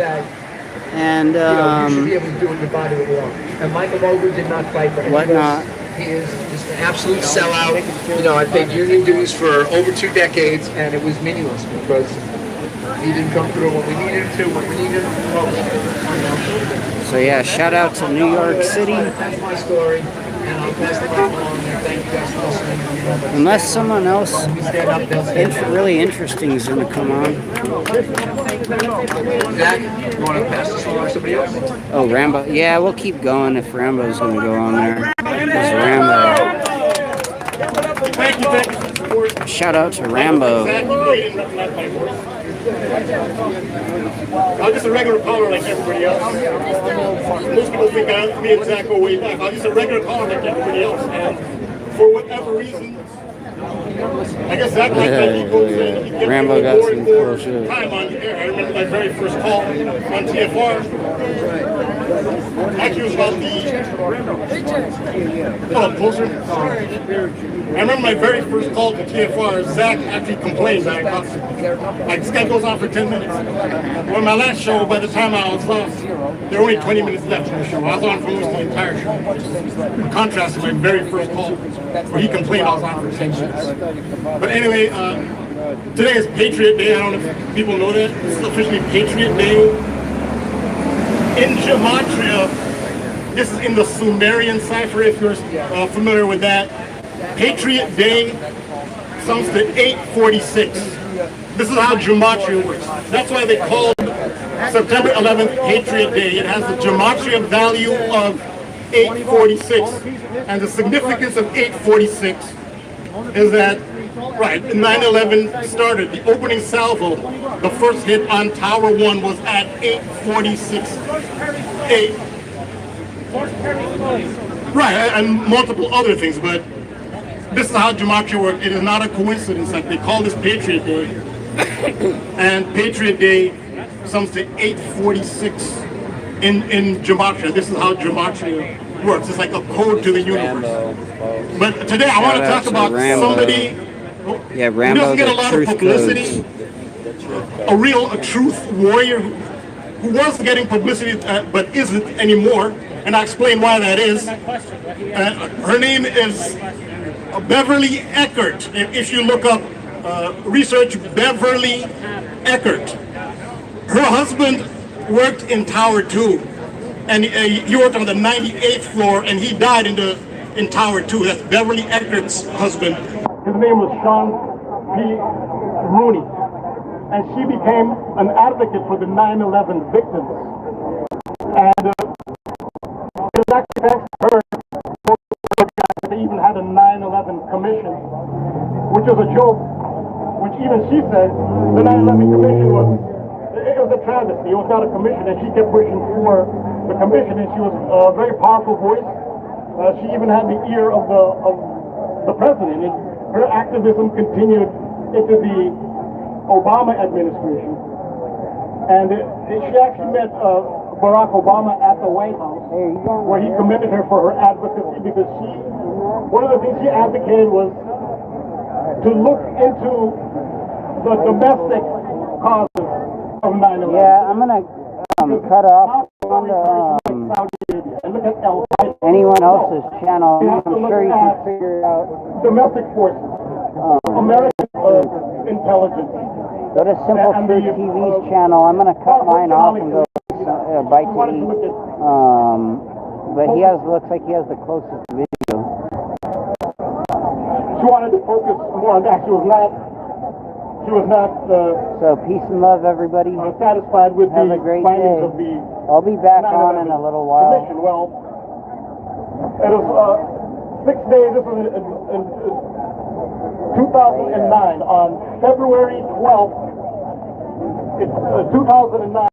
Speaker 3: And
Speaker 16: you should be able to do with your body what you want. And Michael Mulgrew did not fight for
Speaker 3: whatnot.
Speaker 16: He is just an absolute sellout. You know, I paid union dues for over 2 decades, and it was meaningless because he didn't come through when we needed him to, when we needed him most.
Speaker 3: So yeah, shout out to New York City.
Speaker 16: That's my story, and I'll pass the mic along there. Thank you guys for listening.
Speaker 3: Unless someone else really interesting is going to come on.
Speaker 16: Zach, you want to pass this along to somebody else?
Speaker 3: Oh, Rambo. Yeah, we'll keep going if Rambo's going to go on there. There's Rambo. Shout out to Rambo.
Speaker 14: I'm just a regular caller like everybody else. Most people think that me and Zach go way back. I'm just a regular caller like everybody else. And for whatever reason, I guess Zach like that he goes in. He
Speaker 3: Rambo got some cool shit.
Speaker 14: Time on the air. I remember my very first call on TFR. Actually, it was about the... Oh, closer? I remember my very first call to TFR. Zach actually complained that this guy goes on for 10 minutes. Well, my last show, by the time I was off, there were only 20 minutes left in the show. I was on for almost the entire show. In contrast to my very first call, where he complained I was on for 10 minutes. But anyway, today is Patriot Day. I don't know if people know that. This is officially Patriot Day. In Gematria, this is in the Sumerian cipher, if you're familiar with that. Patriot Day sums to 846. This is how gematria works. That's why they called September 11th Patriot Day. It has a gematria value of 846. And the significance of 846 is that, right, 9/11 started. The opening salvo, the first hit on Tower 1 was at 846. Right, and multiple other things, but this is how gematria works. It is not a coincidence. Like they call this Patriot Day, and Patriot Day sums to 846 in gematria. This is how gematria works. It's like a code to the universe. But today I want to talk about somebody who doesn't get a lot of publicity, a truth warrior who was getting publicity but isn't anymore, and I'll explain why that is. Her name is Beverly Eckert. If you look up, research Beverly Eckert. Her husband worked in Tower 2, and he worked on the 98th floor, and he died in Tower 2. That's Beverly Eckert's husband. His name was Sean P. Rooney, and she became an advocate for the 9/11 victims. And it was actually thanks to her they even had a 9/11 commission, which was a joke, which even she said the 9/11 commission was a travesty. It was not a commission, and she kept pushing for the commission, and she was a very powerful voice. She even had the ear of the president, and her activism continued into the Obama administration. And she actually met Barack Obama at the White House, where he commended her for her advocacy, because one of the things she advocated was to look into the domestic causes of 9/11.
Speaker 3: Yeah, I'm gonna cut off on anyone else's channel. I'm sure you can figure it out.
Speaker 14: Domestic forces, American intelligence.
Speaker 3: Go to Simple Truth TV's channel. I'm gonna cut mine off and go bite to eat. But he looks like he has the closest video.
Speaker 14: She wanted to focus more on that. She was not
Speaker 3: so peace and love, everybody.
Speaker 14: Satisfied with
Speaker 3: have a great day.
Speaker 14: Of the
Speaker 3: I'll be back on in a little while.
Speaker 14: Commission. Well, it was 6 days. This was in 2009 on February 12th. It's 2009.